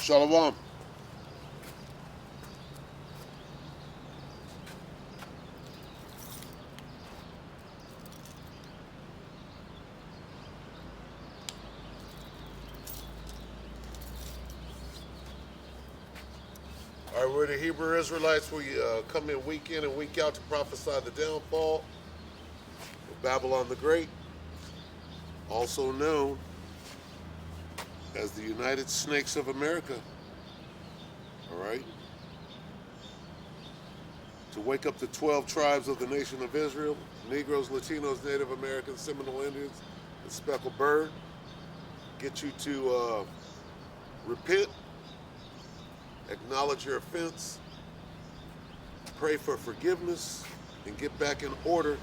Shalom. All right, we're the Hebrew Israelites. We come in week in and week out to prophesy the downfall of Babylon the Great, also known as the United Snakes of America. All right? To wake up the 12 tribes of the nation of Israel, Negroes, Latinos, Native Americans, Seminole Indians, and Speckled Bird. Get you to repent, acknowledge your offense, pray for forgiveness, and get back in order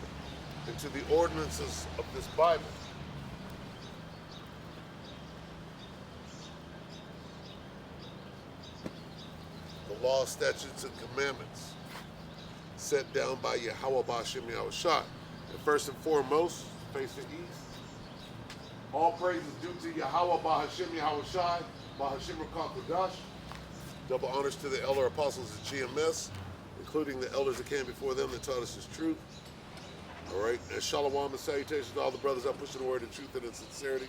into the ordinances of this Bible. The law, statutes, and commandments set down by Yahweh Ba'Shem Yahushua. And first and foremost, face the east. All praise is due to Yahweh Ba'Shem Yahushua, Ba'Shem Rakakodash. Double honors to the elder apostles of GMS, including the elders that came before them that taught us his truth. All right, and shalom and salutations to all the brothers out pushing the word in truth and in sincerity.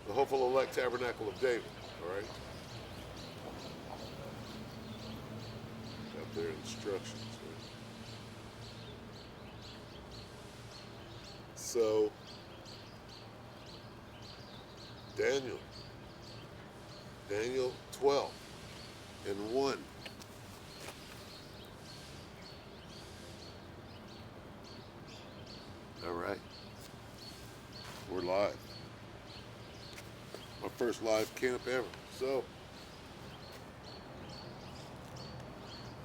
The hopeful elect tabernacle of David. All right. Got their instructions. Right? So, Daniel 12 and 1. All right. We're live. My first live camp ever. So,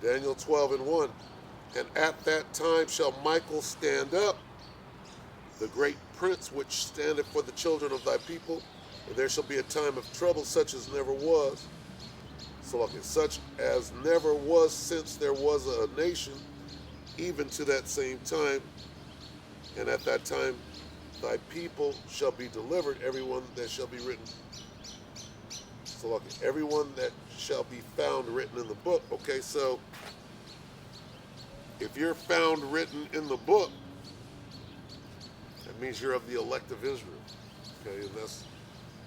Daniel 12 and 1. And at that time shall Michael stand up, the great prince which standeth for the children of thy people, and there shall be a time of trouble such as never was. So, okay, such as never was since there was a nation, even to that same time. And at that time thy people shall be delivered, everyone that shall be written. So, okay, everyone that shall be found written in the book. Okay, so if you're found written in the book, that means you're of the elect of Israel. Okay, and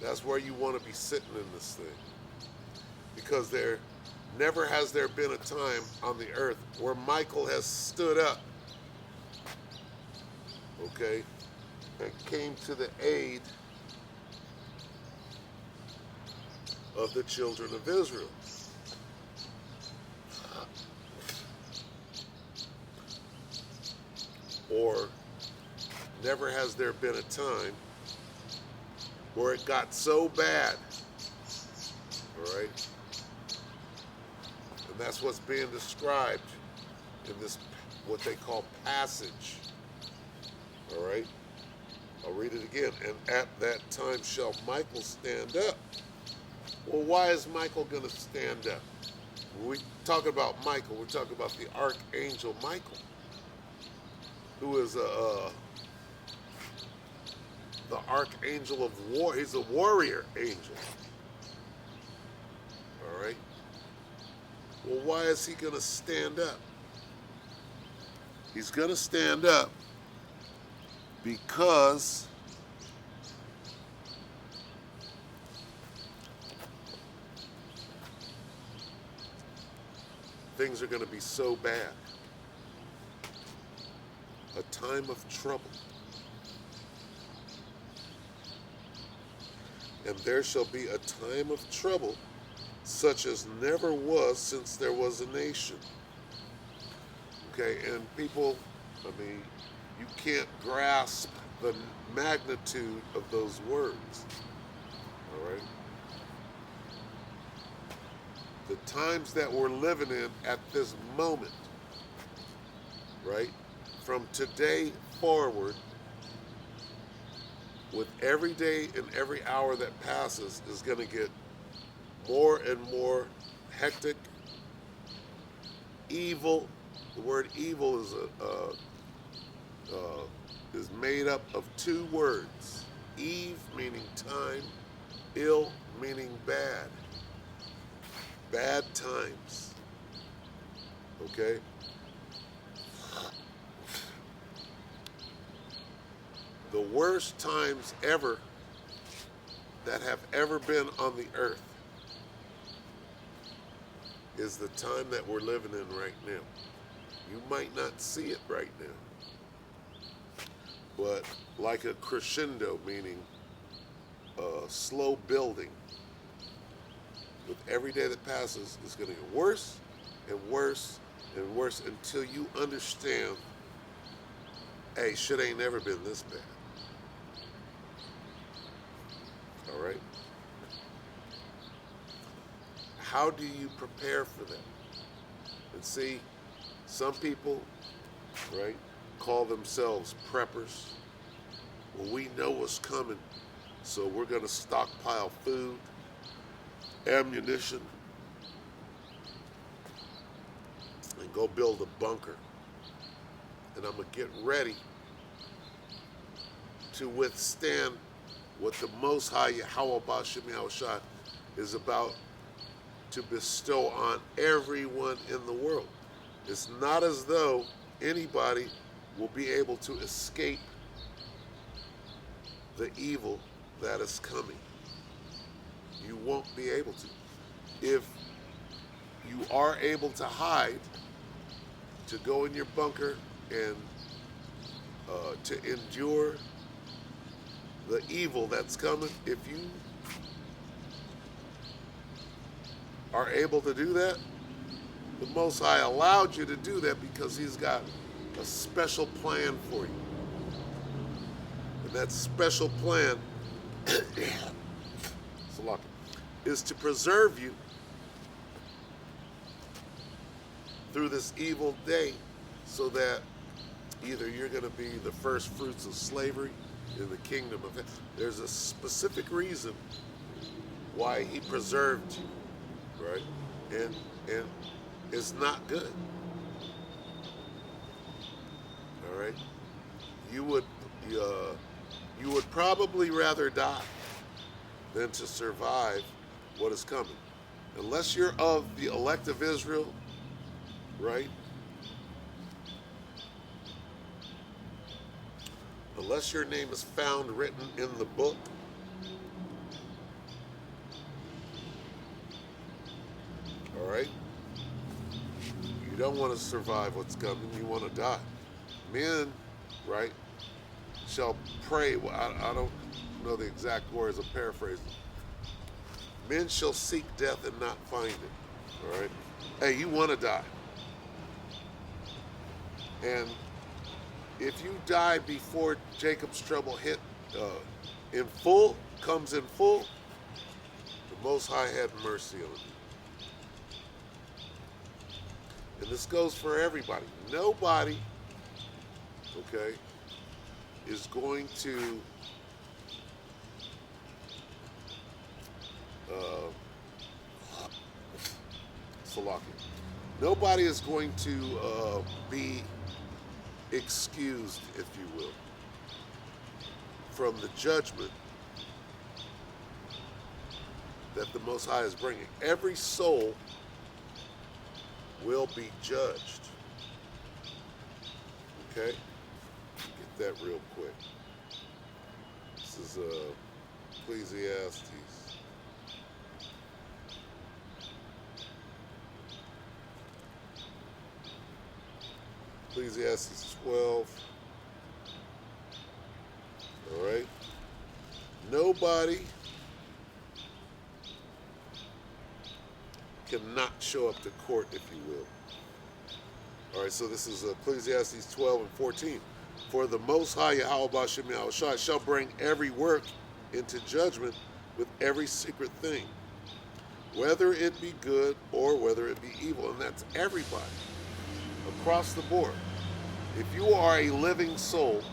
that's where you want to be sitting in this thing. Because there never has there been a time on the earth where Michael has stood up, okay, and came to the aid of the children of Israel. Or never has there been a time where it got so bad, all right? And that's what's being described in this, what they call passage, all right? I'll read it again. And at that time shall Michael stand up. Well, why is Michael going to stand up? When we talk about Michael, we're talking about the archangel Michael, who is the archangel of war. He's a warrior angel. All right. Well, why is he going to stand up? He's going to stand up because things are going to be so bad. A time of trouble. And there shall be a time of trouble such as never was since there was a nation. Okay, and people, I mean, you can't grasp the magnitude of those words. All right? The times that we're living in at this moment, right? From today forward, with every day and every hour that passes, is going to get more and more hectic, evil. The word evil is made up of two words: Eve meaning time, ill meaning bad. bad times. Okay? The worst times ever that have ever been on the earth is the time that we're living in right now. You might not see it right now, but like a crescendo, meaning a slow building, with every day that passes, it's going to get worse and worse and worse until you understand, hey, shit ain't never been this bad. All right? How do you prepare for that? And see, some people, right, call themselves preppers. Well, we know what's coming, so we're going to stockpile food, ammunition, and go build a bunker. And I'm going to get ready to withstand what the Most High Yahweh Ba'ashem Yahushua is about to bestow on everyone in the world. It's not as though anybody will be able to escape the evil that is coming. You won't be able to. If you are able to hide, to go in your bunker and to endure the evil that's coming, if you are able to do that, the Most High allowed you to do that because He's got a special plan for you. And that special plan is to preserve you through this evil day, so that either you're going to be the first fruits of slavery in the kingdom of heaven. There's a specific reason why He preserved you, right? And it's not good. All right? You would probably rather die than to survive what is coming. Unless you're of the elect of Israel, right? Unless your name is found written in the book, all right? You don't want to survive what's coming. You want to die. Men, right, shall pray. Well, I don't know the exact words. I'm paraphrasing. Men shall seek death and not find it. All right? Hey, you want to die. And if you die before Jacob's trouble comes in full, the Most High had mercy on you. And this goes for everybody. Nobody, okay, is going to nobody is going to be excused, if you will, from the judgment that the Most High is bringing. Every soul will be judged. Okay? Get that real quick. This is Ecclesiastes. Ecclesiastes 12. All right. Nobody cannot show up to court, if you will. All right, so this is Ecclesiastes 12 and 14. For the Most High Yahweh Ba'ashem Yahushua shall bring every work into judgment with every secret thing, whether it be good or whether it be evil. And that's everybody, across the board. If you are a living soul,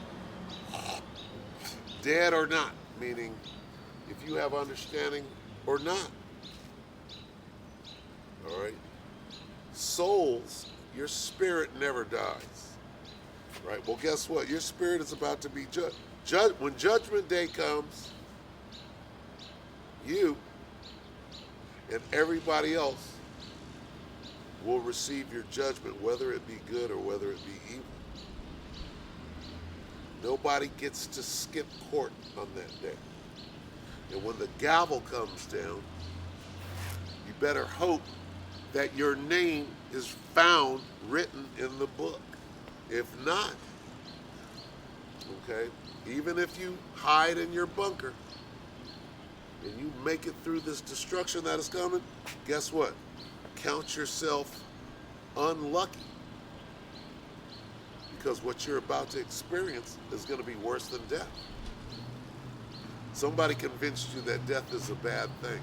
dead or not, meaning if you have understanding or not, all right? Souls, your spirit never dies, right? Well, guess what? Your spirit is about to be judged. When Judgment Day comes, you and everybody else will receive your judgment, whether it be good or whether it be evil. Nobody gets to skip court on that day. And when the gavel comes down, you better hope that your name is found written in the book. If not, okay, even if you hide in your bunker and you make it through this destruction that is coming, guess what? Count yourself unlucky, because what you're about to experience is going to be worse than death. Somebody convinced you that death is a bad thing.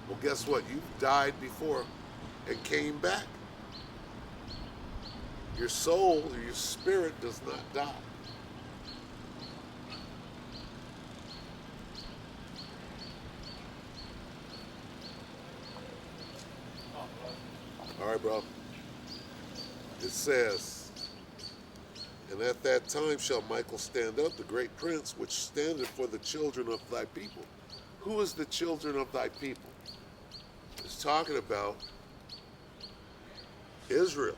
Well, guess what? You've died before and came back. Your soul or your spirit does not die. All right, bro. It says, and at that time shall Michael stand up, the great prince, which standeth for the children of thy people. Who is the children of thy people? It's talking about Israel.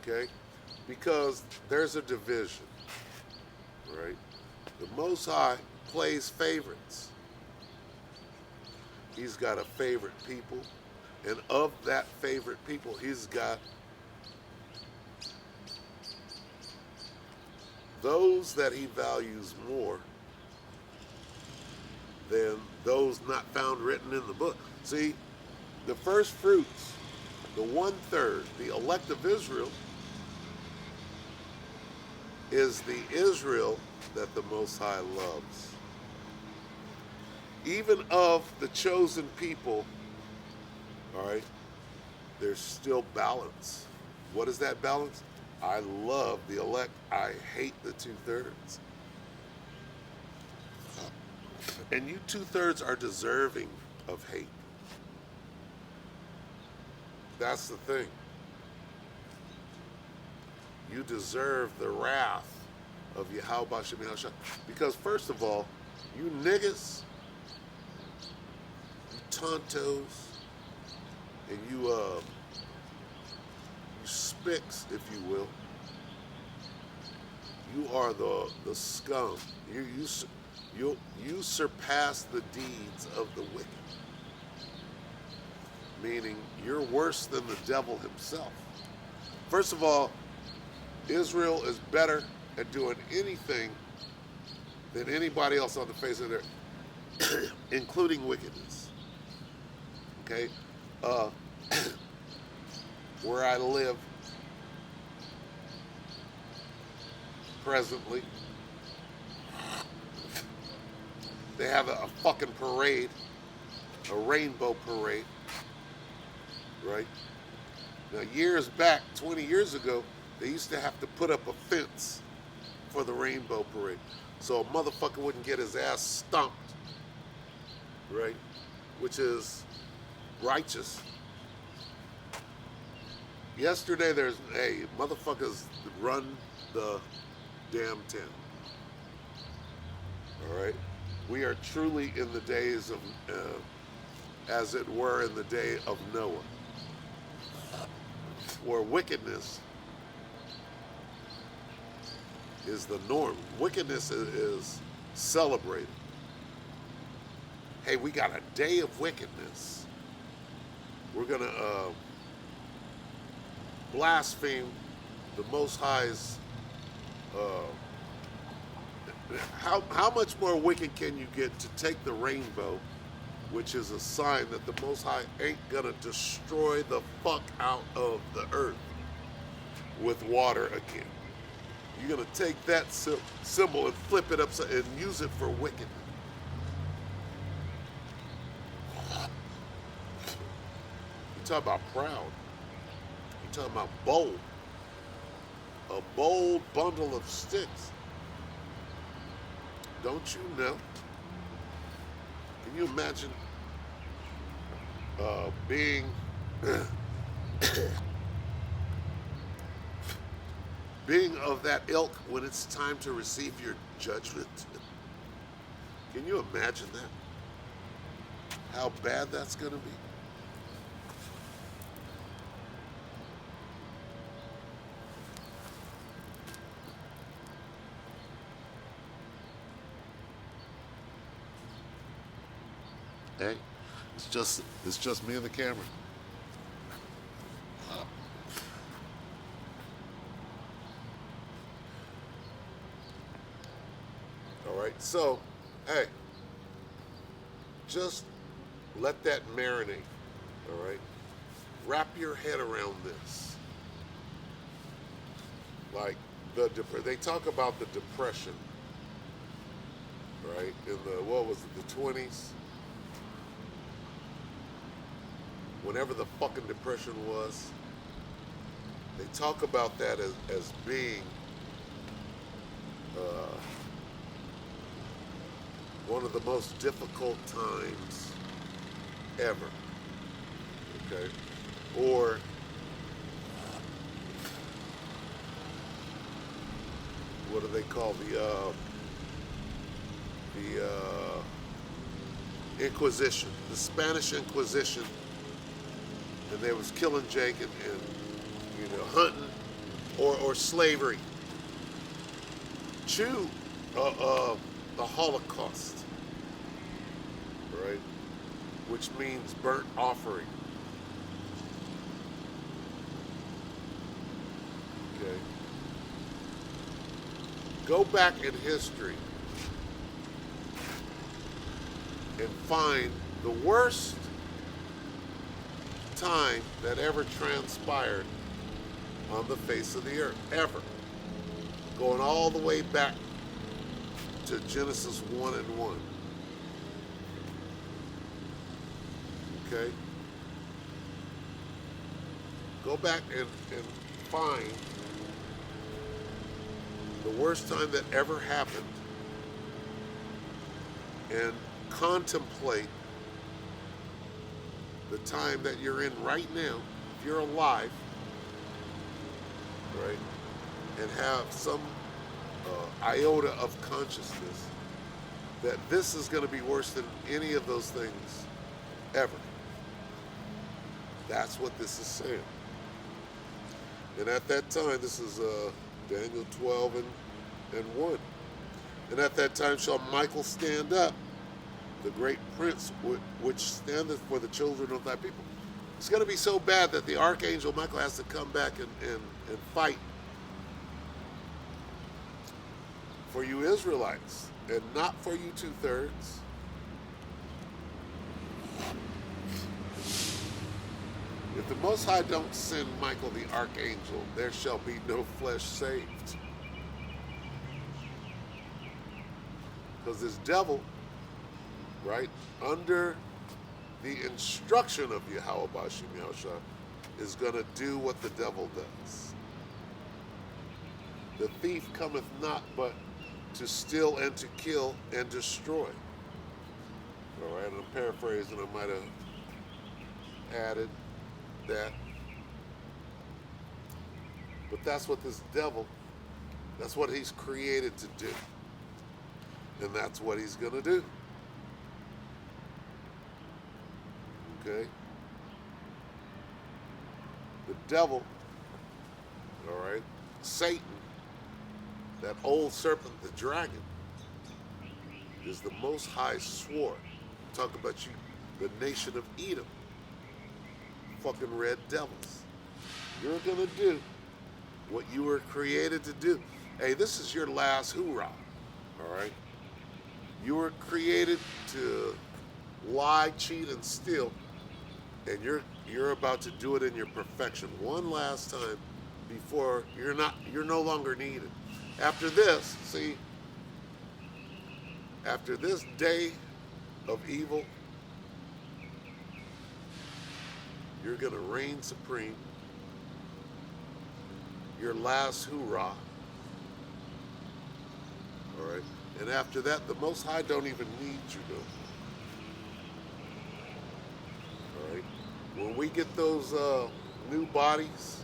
Okay? Because there's a division, right? The Most High plays favorites. He's got a favorite people, and of that favorite people, he's got those that he values more than those not found written in the book. See, the first fruits, the 1/3, the elect of Israel, is the Israel that the Most High loves. Even of the chosen people, all right, there's still balance. What is that balance? I love the elect. I hate the 2/3. And you 2/3 are deserving of hate. That's the thing. You deserve the wrath of Yahweh Shem Yahushua. Because first of all, you niggas, you tontos, and you spicks, if you will, you are the scum. You surpass the deeds of the wicked. Meaning you're worse than the devil himself. First of all, Israel is better at doing anything than anybody else on the face of the earth, including wickedness. Okay? Where I live presently, they have a fucking parade, a rainbow parade, right? Now, years back, 20 years ago, they used to have to put up a fence for the rainbow parade, so a motherfucker wouldn't get his ass stomped, right? Which is righteous. Yesterday, motherfuckers run the damn tent. All right? We are truly in the days of, as it were, in the day of Noah, where wickedness is the norm. Wickedness is celebrated. Hey, we got a day of wickedness. We're going to blaspheme the Most High's. How much more wicked can you get to take the rainbow, which is a sign that the Most High ain't gonna destroy the fuck out of the earth with water again? You're gonna take that symbol and flip it upside and use it for wickedness. You talk about proud. You talking about bold. A bold bundle of sticks. Don't you know? Can you imagine being being of that ilk when it's time to receive your judgment? Can you imagine that? How bad that's going to be? Hey, it's just me and the camera. All right. So, hey, just let that marinate. All right. Wrap your head around this. Like they talk about the depression, right? In the what was it, the 20s? Whenever the fucking depression was, they talk about that as being uh, one of the most difficult times ever. Okay, or what do they call the Inquisition, the Spanish Inquisition, and they was killing Jake and hunting or slavery. Chew the Holocaust, right? Which means burnt offering. Okay. Go back in history and find the worst time that ever transpired on the face of the earth, ever. Going all the way back to Genesis 1 and 1. Okay? Go back and find the worst time that ever happened and contemplate the time that you're in right now, if you're alive, right, and have some iota of consciousness that this is going to be worse than any of those things ever. That's what this is saying. And at that time, this is Daniel 12 and 1. And at that time shall Michael stand up, the great prince which standeth for the children of thy people. It's going to be so bad that the archangel Michael has to come back and fight for you Israelites, and not for you 2/3. If the Most High don't send Michael the archangel, there shall be no flesh saved. Because this devil, right, under the instruction of Yahweh Bashim Yahusha, is going to do what the devil does. The thief cometh not but to steal and to kill and destroy. All right, I'm paraphrasing, I might have added that. But that's what this devil, that's what he's created to do. And that's what he's going to do. Okay? The devil, all right, Satan, that old serpent, the dragon, is the Most High swore. Talk about you, the nation of Edom. Fucking red devils. You're going to do what you were created to do. Hey, this is your last hoorah. All right? You were created to lie, cheat, and steal, and you're about to do it in your perfection one last time before you're no longer needed. After this, see, after this day of evil, you're going to reign supreme. Your last hoorah. All right? And after that, the Most High don't even need you no more. All right? When we get those new bodies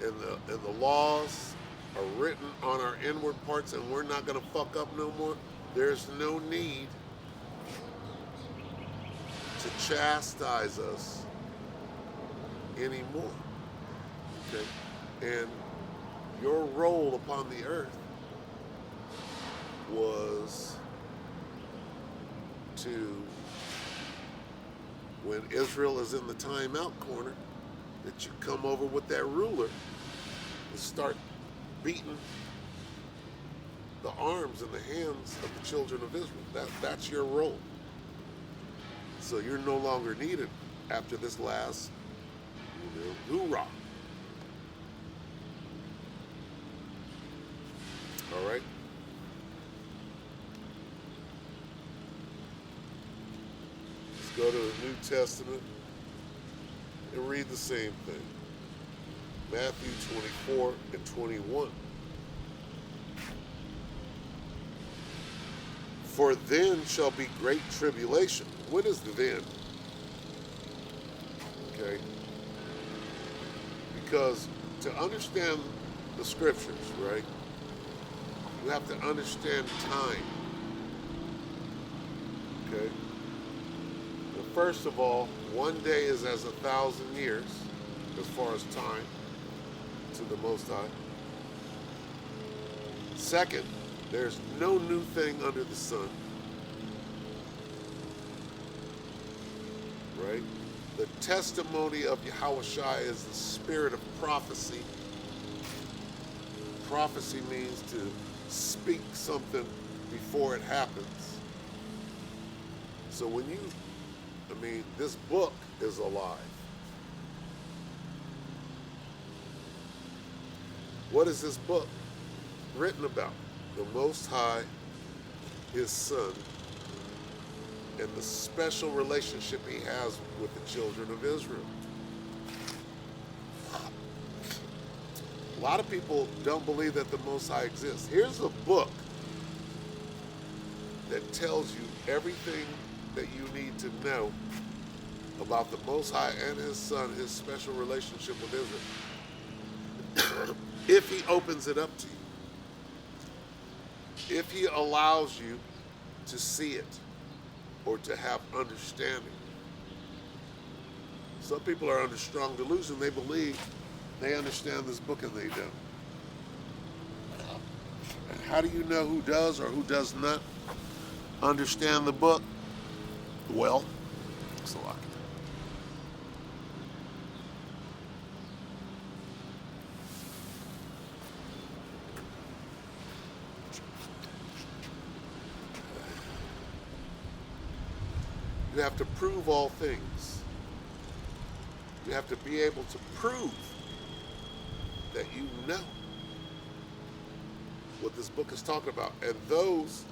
and the laws are written on our inward parts and we're not going to fuck up no more, there's no need to chastise us anymore. Okay? And your role upon the earth was to when Israel is in the timeout corner, that you come over with that ruler and start beating the arms and the hands of the children of Israel. That's your role. So you're no longer needed after this last, hoorah. All right? Let's go to the New Testament and read the same thing. Matthew 24 and 21. For then shall be great tribulation. What is the then? Okay? Because to understand the scriptures, right, you have to understand time. Okay? Well, first of all, one day is as 1,000 years, as far as time, to the Most High. Second, there's no new thing under the sun. Right? The testimony of Yahushua is the spirit of prophecy. Prophecy means to speak something before it happens. So when this book is alive. What is this book written about? The Most High, His Son, and the special relationship He has with the children of Israel. A lot of people don't believe that the Most High exists. Here's a book that tells you everything that you need to know about the Most High and His Son, His special relationship with Israel. If He opens it up to you. If He allows you to see it or to have understanding. Some people are under strong delusion. They believe they understand this book and they don't. And how do you know who does or who does not understand the book? Well, it's a lot. You have to prove all things. You have to be able to prove that you know what this book is talking about. And those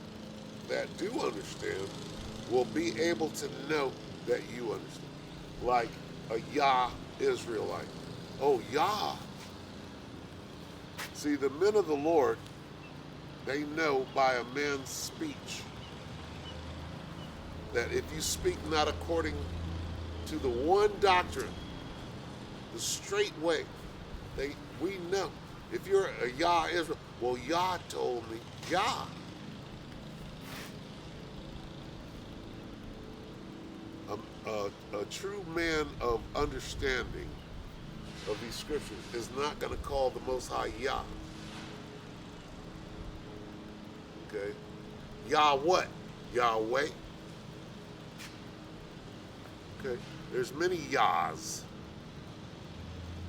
that do understand will be able to know that you understand. Like a Yah Israelite. Oh, Yah. See, the men of the Lord, they know by a man's speech that if you speak not according to the one doctrine, the straight way, we know. If you're a Yah Israel, well, Yah told me, Yah. A true man of understanding of these scriptures is not going to call the Most High Yah. Okay? Yah what? Yahweh? Okay? There's many Yahs.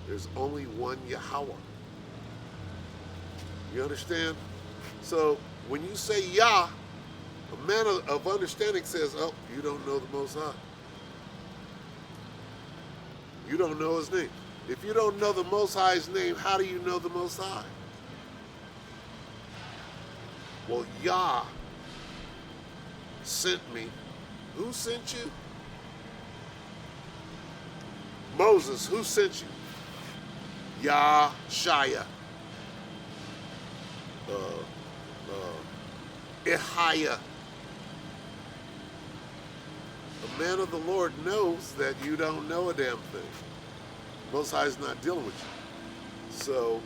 There's only one Yahweh. You understand? So when you say Yah, a man of understanding says, oh, you don't know the Most High. You don't know His name. If you don't know the Most High's name, how do you know the Most High? Well, Yah sent me. Who sent you? Moses, who sent you? Yahshua. Ehiah. A man of the Lord knows that you don't know a damn thing. Most High is not dealing with you. So,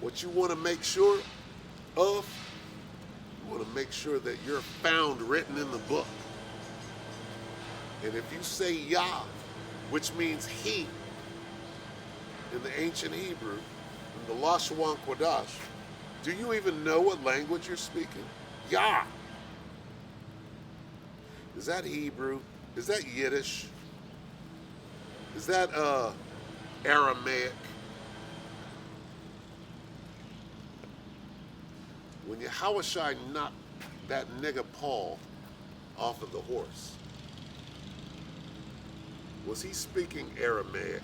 what you want to make sure of, you want to make sure that you're found written in the book. And if you say Yah, which means He, in the ancient Hebrew, in the Lashon Kodash, Do you even know what language you're speaking? Yah. Is that Hebrew? Is that Yiddish? Is that Aramaic? When Yahushua knocked that nigga Paul off of the horse, was he speaking Aramaic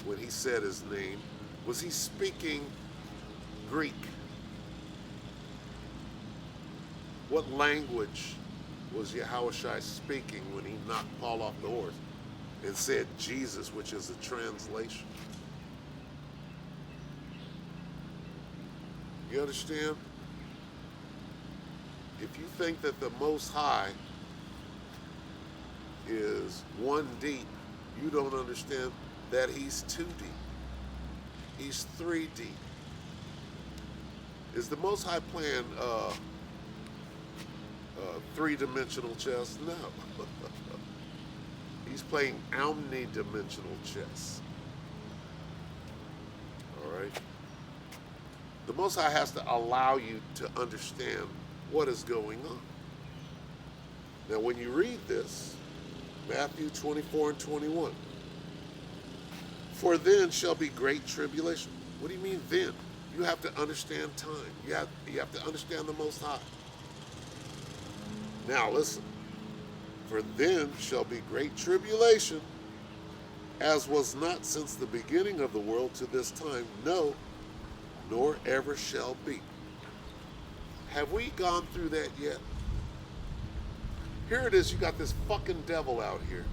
when he said his name? Was he speaking Greek? What language was Yahushua speaking when he knocked Paul off the horse and said Jesus, which is a translation? You understand? If you think that the Most High is one deep, you don't understand that he's two deep. He's three deep. Is the Most High playing three-dimensional chess? No. He's playing omni-dimensional chess. All right? The Most High has to allow you to understand what is going on. Now, when you read this, Matthew 24 and 21, for then shall be great tribulation. What do you mean then? You have to understand time. You have to understand the Most High. Now listen, for then shall be great tribulation, as was not since the beginning of the world to this time, no, nor ever shall be. Have we gone through that yet? Here it is, you got this fucking devil out here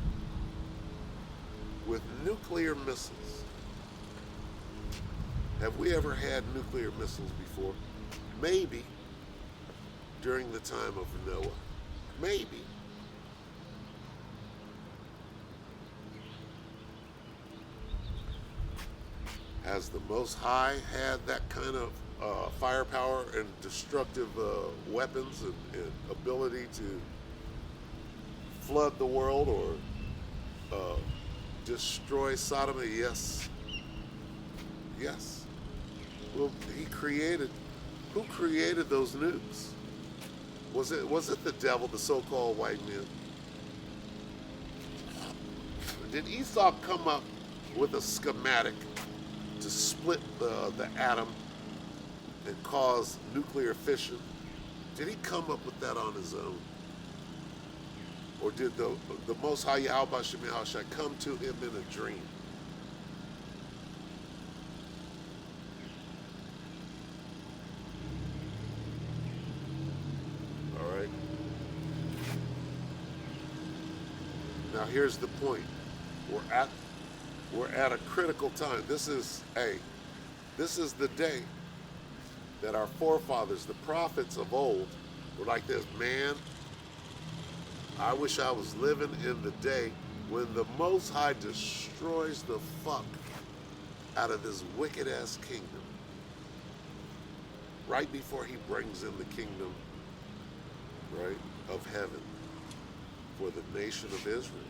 with nuclear missiles. Have we ever had nuclear missiles before? Maybe during the time of Noah. Maybe. Has the Most High had that kind of firepower and destructive weapons and ability to flood the world or destroy Sodom? Yes. Yes. Well, who created those nukes? Was it the devil, the so-called white man? Did Esau come up with a schematic to split the atom and cause nuclear fission? Did he come up with that on his own? Or did the Most High Yahweh Shem Yahushua come to him in a dream? All right. Now here's the point. We're at a critical time. This is the day that our forefathers, the prophets of old, were like this. Man, I wish I was living in the day when the Most High destroys the fuck out of this wicked ass kingdom. Right before he brings in the kingdom, right, of heaven for the nation of Israel.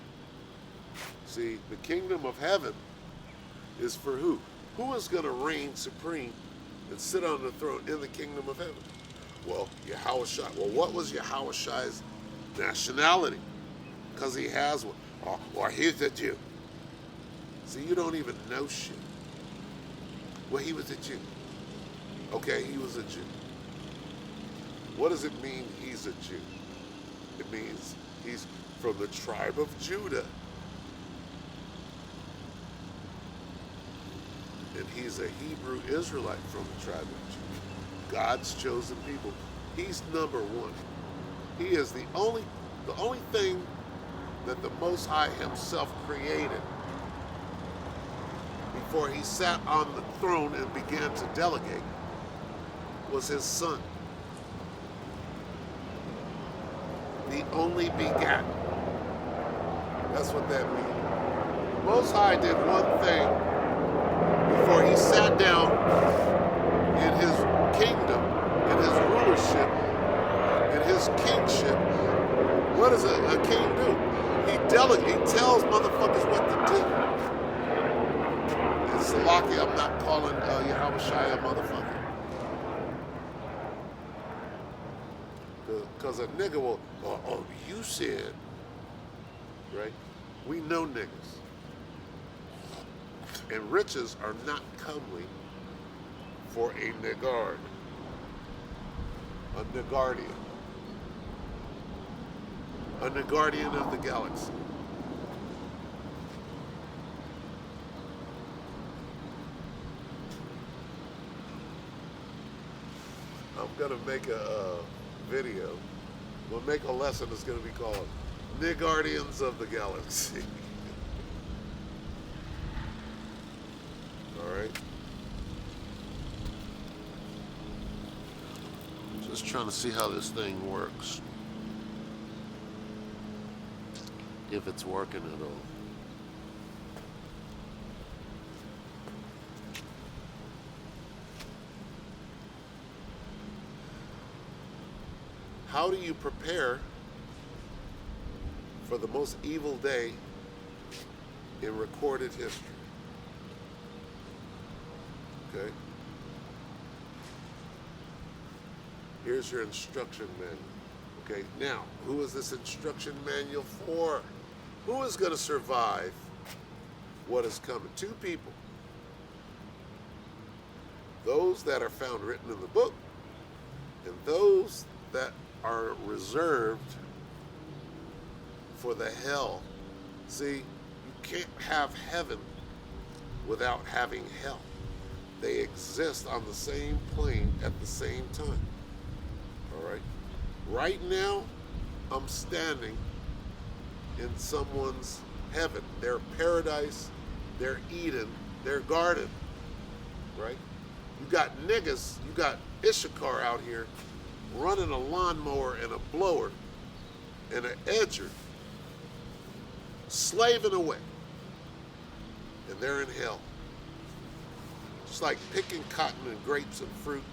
See, the kingdom of heaven is for who? Who is going to reign supreme and sit on the throne in the kingdom of heaven? Well, Yahushua. Well, what was Yahushua's nationality? Because he has one. Or he's a Jew. See, you don't even know shit. Well, he was a Jew. Okay, he was a Jew. What does it mean he's a Jew? It means he's from the tribe of Judah. And he's a Hebrew Israelite from the tribe of Judah. God's chosen people. He's number one. He is the only thing that the Most High himself created before he sat on the throne and began to delegate was his son. The only begotten. That's what that means. The Most High did one thing before he sat down in his kingdom, in his rulership, in his kingship. What does a king do? He tells motherfuckers what to do. And Salaki, I'm not calling Yahushua a motherfucker. Because a nigga will, you said, right? We know niggas. And riches are not comely for a nigard, a Negardian of the galaxy. I'm gonna make a video. We'll make a lesson that's gonna be called Negardians of the Galaxy. All right. Just trying to see how this thing works. If it's working at all. How do you prepare for the most evil day in recorded history? Okay? Here's your instruction manual. Okay, now, who is this instruction manual for? Who is going to survive what is coming? Two people. Those that are found written in the book, and those that are reserved for the hell. See, you can't have heaven without having hell. They exist on the same plane at the same time. All right? Right now, I'm standing in someone's heaven, their paradise, their Eden, their garden. Right? You got niggas, you got Issachar out here running a lawnmower and a blower and an edger, slaving away. And they're in hell. It's like picking cotton and grapes and fruit.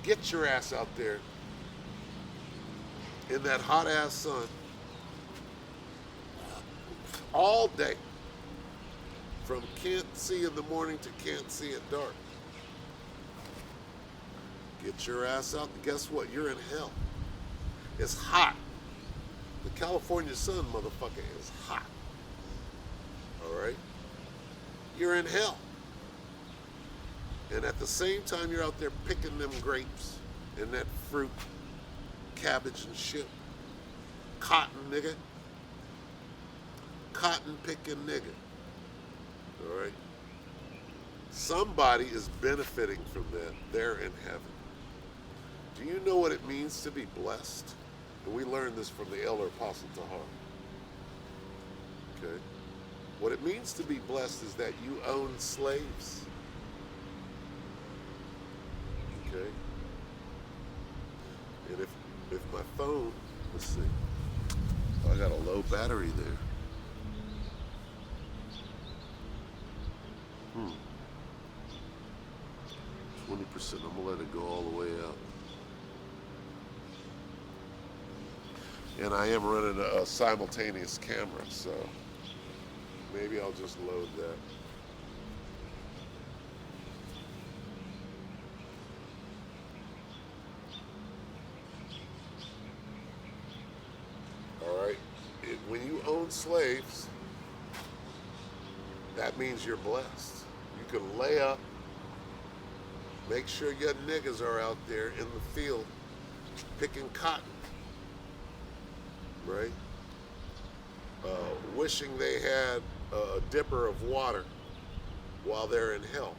Get your ass out there in that hot ass sun all day, from can't see in the morning to can't see at dark. Get your ass out. Guess what? You're in hell. It's hot. The California sun, motherfucker, is hot. All right? You're in hell. And at the same time, you're out there picking them grapes and that fruit, cabbage and shit. Cotton, nigga. Cotton picking nigga. All right? Somebody is benefiting from that. They're in heaven. Do you know what it means to be blessed? And we learned this from the elder apostle Tahar. Okay? What it means to be blessed is that you own slaves. Okay? And if my phone, let's see. Oh, I got a low battery there. 20%. I'm gonna let it go all the way out. And I am running a simultaneous camera, so maybe I'll just load that. All right. When you own slaves, that means you're blessed. You can lay up. Make sure your niggas are out there in the field picking cotton, right? Wishing they had a dipper of water while they're in hell.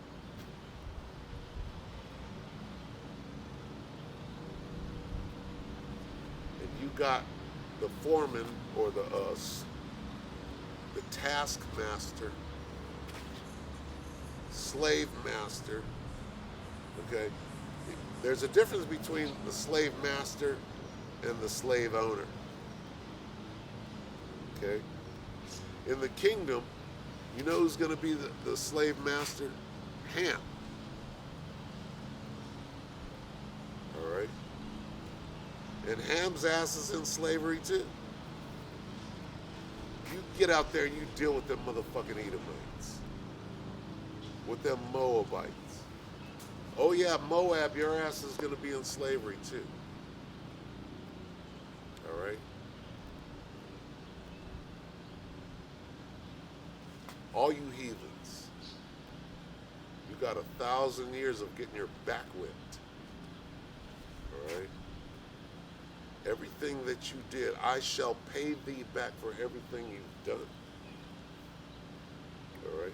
And you got the foreman or the taskmaster, slave master. Okay, there's a difference between the slave master and the slave owner. Okay, in the kingdom, you know who's going to be the slave master? Ham. All right, and Ham's ass is in slavery too. You get out there and you deal with them motherfucking Edomites, with them Moabites. Oh yeah, Moab, your ass is going to be in slavery too. All right? All you heathens, you got 1,000 years of getting your back whipped. All right? Everything that you did, I shall pay thee back for everything you've done. All right?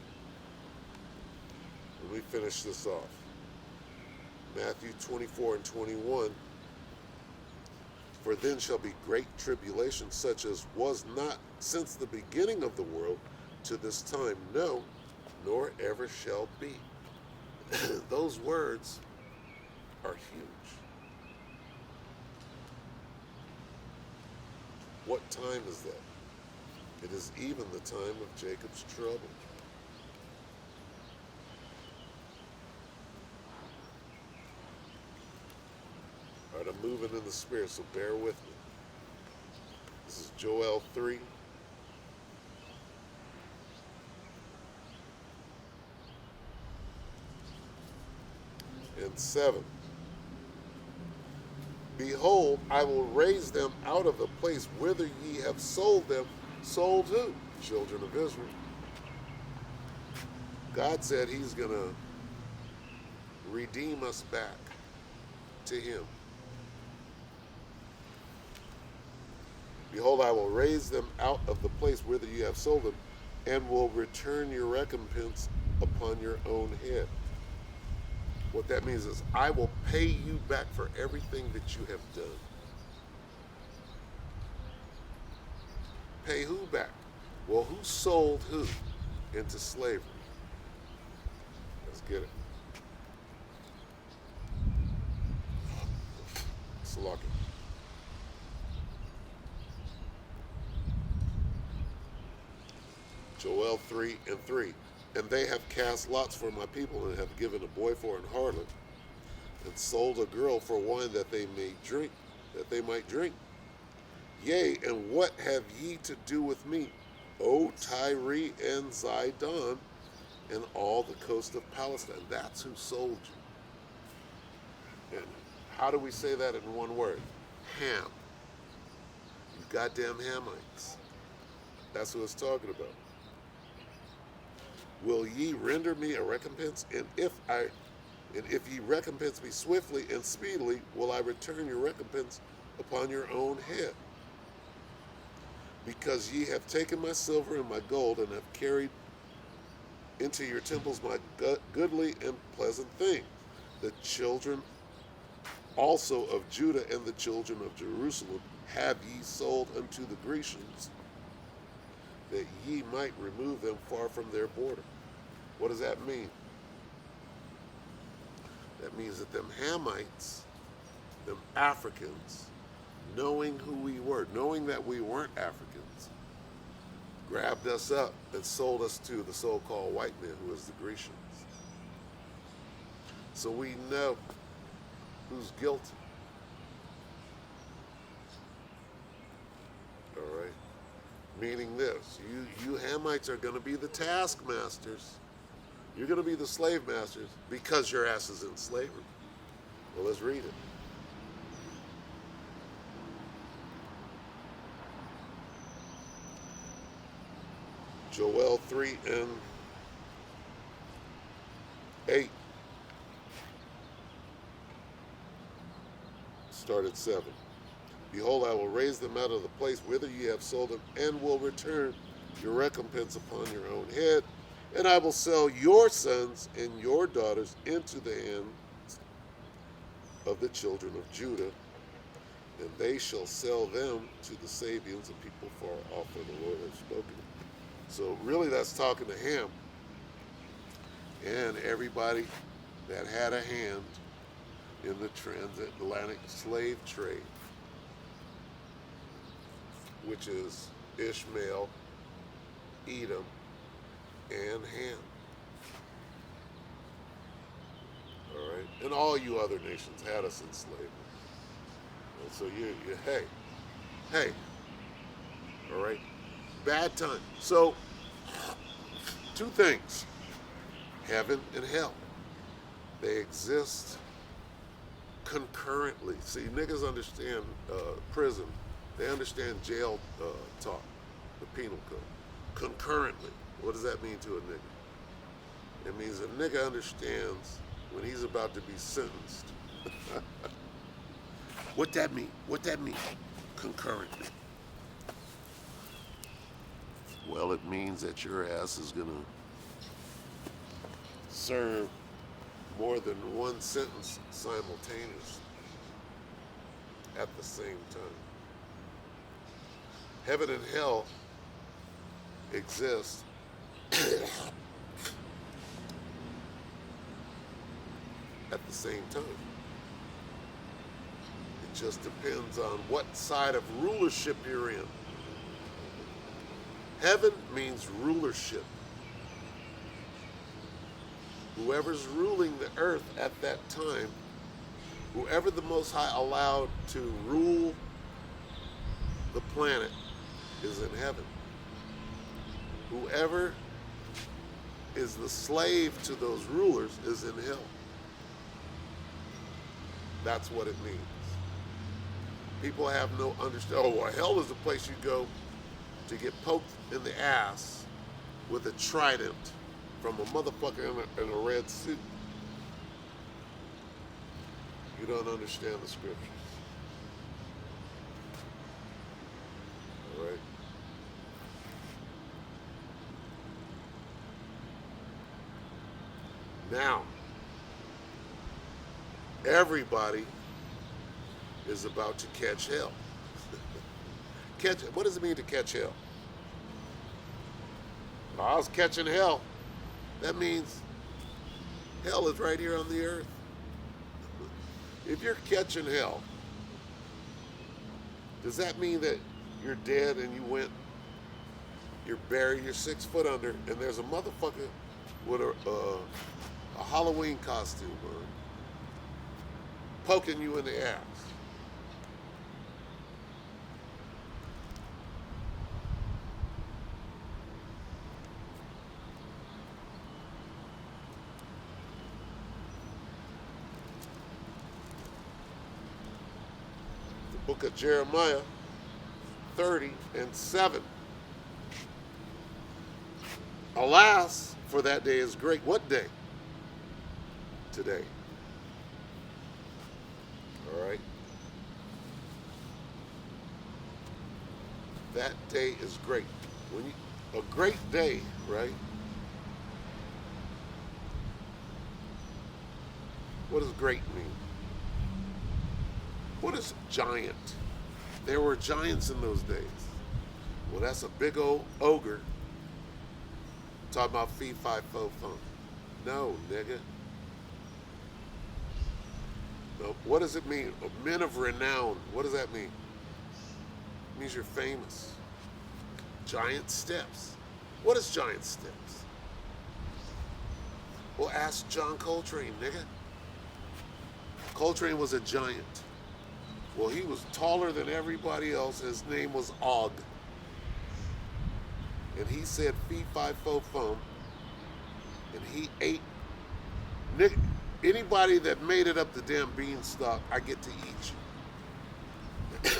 Let me finish this off. Matthew 24 and 21. For then shall be great tribulation, such as was not since the beginning of the world to this time, no, nor ever shall be. Those words are huge. What time is that? It is even the time of Jacob's trouble. All right, I'm moving in the spirit, so bear with me. This is Joel 3. And 7. Behold, I will raise them out of the place whither ye have sold them. Sold who? Children of Israel. God said he's going to redeem us back to him. Behold, I will raise them out of the place whither you have sold them, and will return your recompense upon your own head. What that means is, I will pay you back for everything that you have done. Pay who back? Well, who sold who into slavery? Let's get it. Salaki. Joel 3 and 3. And they have cast lots for my people, and have given a boy for an harlot, and sold a girl for wine that they may drink, that they might drink. Yea, and what have ye to do with me, O Tyre and Zidon, and all the coast of Palestine? That's who sold you. And how do we say that in one word? Ham. You goddamn Hamites. That's what it's talking about. Will ye render me a recompense? And if ye recompense me swiftly and speedily, will I return your recompense upon your own head? Because ye have taken my silver and my gold, and have carried into your temples my goodly and pleasant things. The children also of Judah and the children of Jerusalem have ye sold unto the Grecians, that ye might remove them far from their border. What does that mean? That means that them Hamites, them Africans, knowing who we were, knowing that we weren't Africans, grabbed us up and sold us to the so-called white man, who is the Grecians. So we know who's guilty. All right? Meaning this, you Hamites are going to be the taskmasters. You're going to be the slave masters because your ass is in slavery. Well, let's read it. Joel 3 and 8. Start at 7. Behold, I will raise them out of the place whither ye have sold them, and will return your recompense upon your own head. And I will sell your sons and your daughters into the hands of the children of Judah, and they shall sell them to the Sabians, a people far off, for the Lord has spoken. So really that's talking to Ham and everybody that had a hand in the transatlantic slave trade, which is Ishmael, Edom, and Ham. All right? And all you other nations had us in slavery. And so you hey, all right? Bad time. So, two things. Heaven and hell. They exist concurrently. See, niggas understand prison They understand jail talk, the penal code. Concurrently, what does that mean to a nigga? It means a nigga understands when he's about to be sentenced. What that mean? What that mean? Concurrently. Well, it means that your ass is gonna serve more than one sentence simultaneously at the same time. Heaven and hell exist at the same time. It just depends on what side of rulership you're in. Heaven means rulership. Whoever's ruling the earth at that time, whoever the Most High allowed to rule the planet is in heaven. Whoever is the slave to those rulers is in hell. That's what it means. People have no understanding. Oh, well, hell is the place you go to get poked in the ass with a trident from a motherfucker in a red suit. You don't understand the scriptures. All right? Now, everybody is about to catch hell. What does it mean to catch hell? I was catching hell. That means hell is right here on the earth. If you're catching hell, does that mean that you're dead and you're buried, you're 6 foot under, and there's a motherfucker with a Halloween costume on, poking you in the ass? Book of Jeremiah 30:7. Alas, for that day is great. What day? Today. All right. That day is great. A great day, right? What does great mean? What is giant? There were giants in those days. Well, that's a big old ogre. Talking about fee, fi, fo, fum. No, nigga. No. What does it mean? Men of renown. What does that mean? It means you're famous. Giant steps. What is giant steps? Well, ask John Coltrane, nigga. Coltrane was a giant. Well, he was taller than everybody else. His name was Og. And he said fee, fi, fo, fum. And he ate. Anybody that made it up the damn beanstalk, I get to eat you.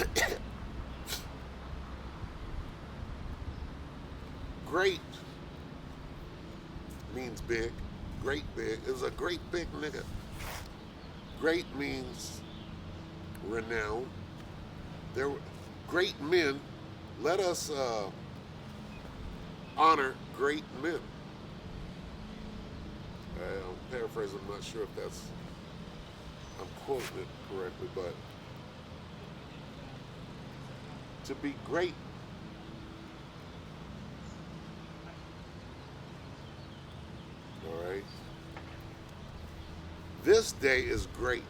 Great means big. Great big. It was a great big nigga. Great means renown. There were great men. Let us honor great men. I'm paraphrasing. I'm not sure if I'm quoting it correctly, but to be great. All right. This day is great.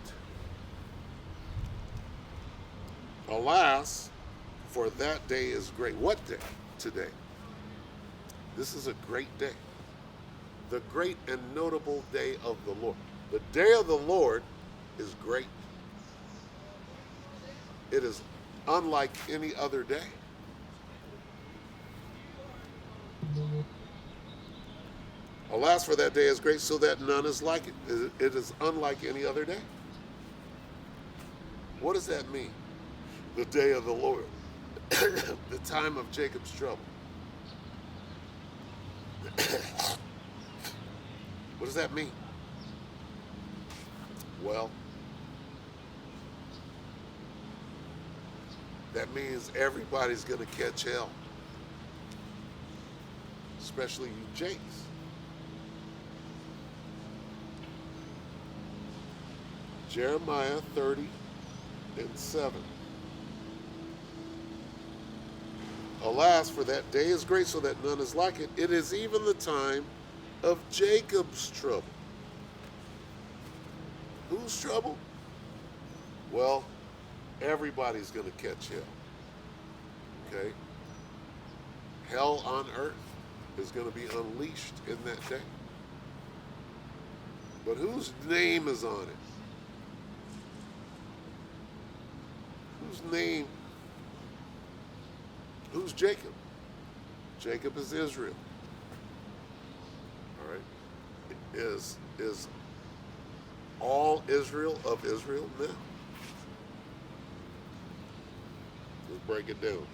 Alas, for that day is great. What day? Today. This is a great day. The great and notable day of the Lord. The day of the Lord is great. It is unlike any other day. Alas, for that day is great, so that none is like it. It is unlike any other day. What does that mean? The day of the Lord. the time of Jacob's trouble. What does that mean? Well, that means everybody's going to catch hell, especially you Jakes. Jeremiah 30:7. Alas, for that day is great, so that none is like it. It is even the time of Jacob's trouble. Whose trouble? Well, everybody's going to catch hell. Okay? Hell on earth is going to be unleashed in that day. But whose name is on it? Whose name? Who's Jacob? Jacob is Israel. All right? Is all Israel of Israel now? Let's break it down.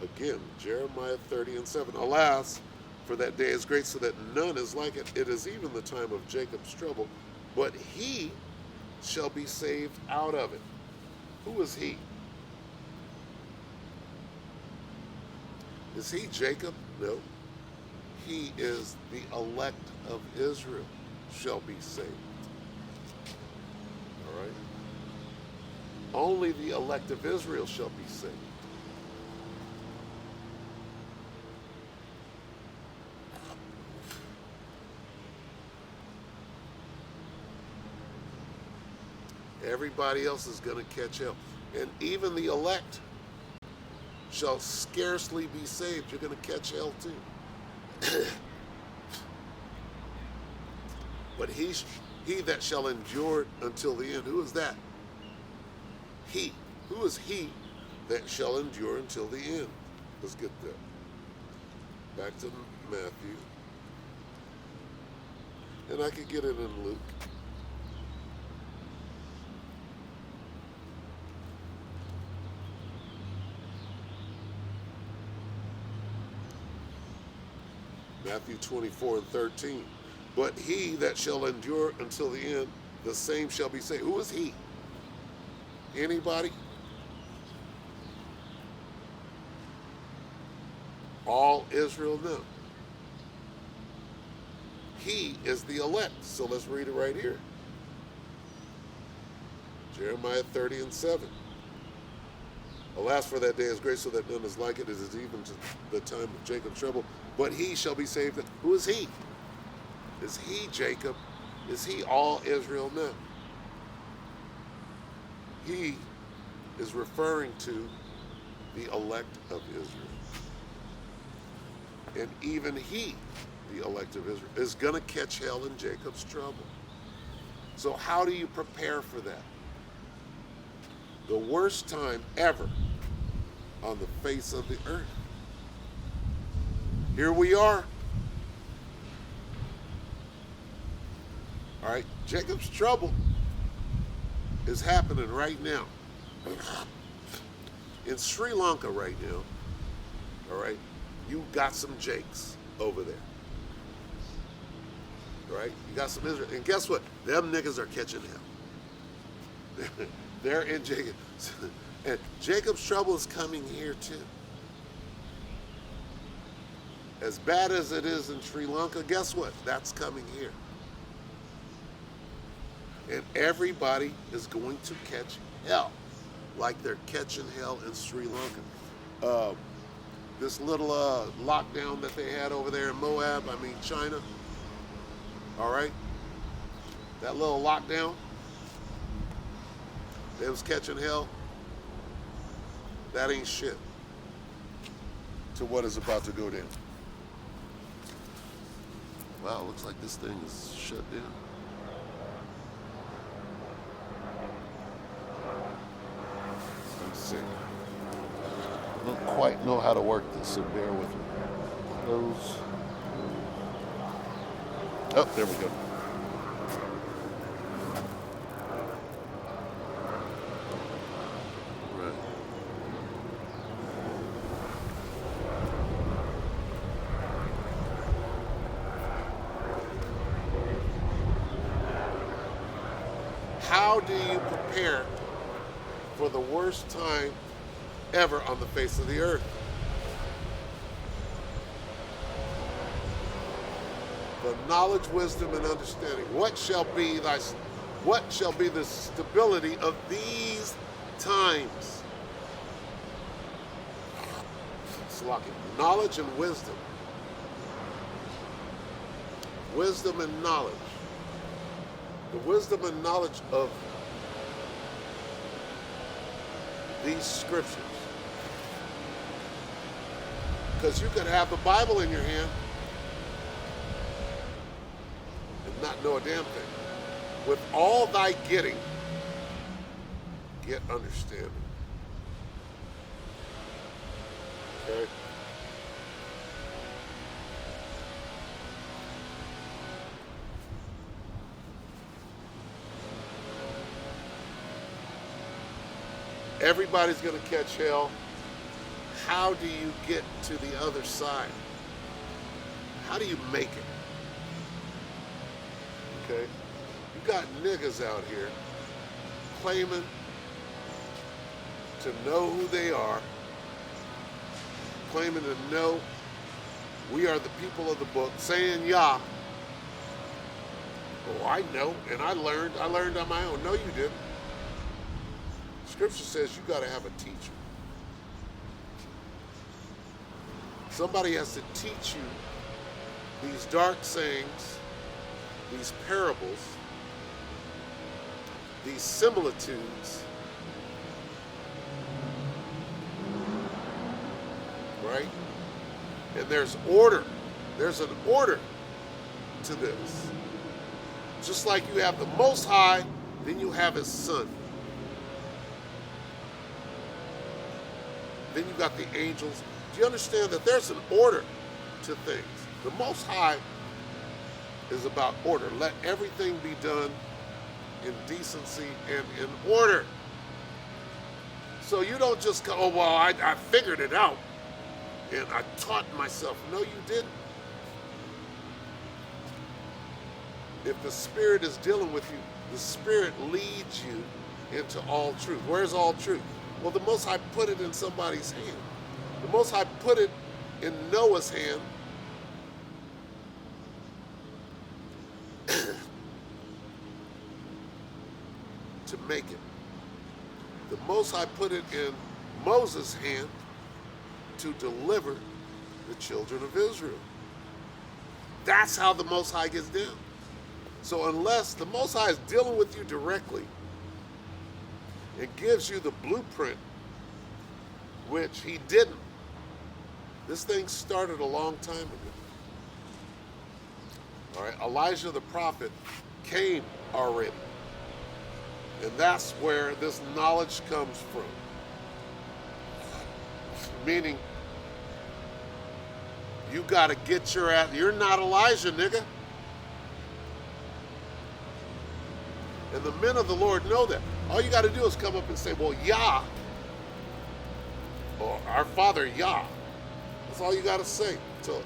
Again, Jeremiah 30:7. Alas, for that day is great, so that none is like it. It is even the time of Jacob's trouble, but he shall be saved out of it. Who is he? Is he Jacob? No. He is the elect of Israel shall be saved. All right? Only the elect of Israel shall be saved. Everybody else is going to catch hell. And even the elect shall scarcely be saved. You're going to catch hell too. But he that shall endure until the end. Who is that? He. Who is he that shall endure until the end? Let's get there. Back to Matthew. And I could get it in Luke. Matthew 24:13. But he that shall endure until the end, the same shall be saved. Who is he? Anybody? All Israel? No. He is the elect. So let's read it right here. Jeremiah 30:7. Alas, for that day is great, so that none is like it. It is even to the time of Jacob's trouble. But he shall be saved. Who is he? Is he Jacob? Is he all Israel? No. He is referring to the elect of Israel. And even he, the elect of Israel, is going to catch hell in Jacob's trouble. So how do you prepare for that? The worst time ever on the face of the earth. Here we are. All right, Jacob's trouble is happening right now. In Sri Lanka right now, all right, you got some Jakes over there. All right, you got some Israel. And guess what? Them niggas are catching hell. They're in Jacob. And Jacob's trouble is coming here too. As bad as it is in Sri Lanka, guess what? That's coming here. And everybody is going to catch hell like they're catching hell in Sri Lanka. This little lockdown that they had over there in Moab, China, all right? That little lockdown, they was catching hell. That ain't shit to what is about to go down. Wow, looks like this thing is shut down. Let's see. I don't quite know how to work this, so bear with me. Close. Oh, there we go. Right. How do you prepare for the worst time ever on the face of the earth? The knowledge, wisdom, and understanding. What shall be the stability of these times? Knowledge and wisdom. Wisdom and knowledge. The wisdom and knowledge of these scriptures. Because you could have the Bible in your hand and not know a damn thing. With all thy getting, get understanding. Okay? Everybody's going to catch hell. How do you get to the other side? How do you make it? Okay? You got niggas out here claiming to know who they are, claiming to know we are the people of the book, saying Yah. Oh, I know, and I learned on my own. No, you didn't. Scripture says you got to have a teacher. Somebody has to teach you these dark sayings, these parables, these similitudes, right? And there's order. There's an order to this. Just like you have the Most High, then you have His Son. Then you got the angels. Do you understand that there's an order to things? The Most High is about order. Let everything be done in decency and in order. So you don't just go, oh, well, I figured it out and I taught myself. No, you didn't. If the Spirit is dealing with you, the Spirit leads you into all truth. Where's all truth? Well, the Most High put it in somebody's hand. The Most High put it in Noah's hand to make it. The Most High put it in Moses' hand to deliver the children of Israel. That's how the Most High gets down. So unless the Most High is dealing with you directly, it gives you the blueprint, which He didn't. This thing started a long time ago. All right, Elijah the prophet came already. And that's where this knowledge comes from. Meaning, you got to get your ass. You're not Elijah, nigga. And the men of the Lord know that. All you got to do is come up and say, well, Yah, or our Father Yah. That's all you got to say. So,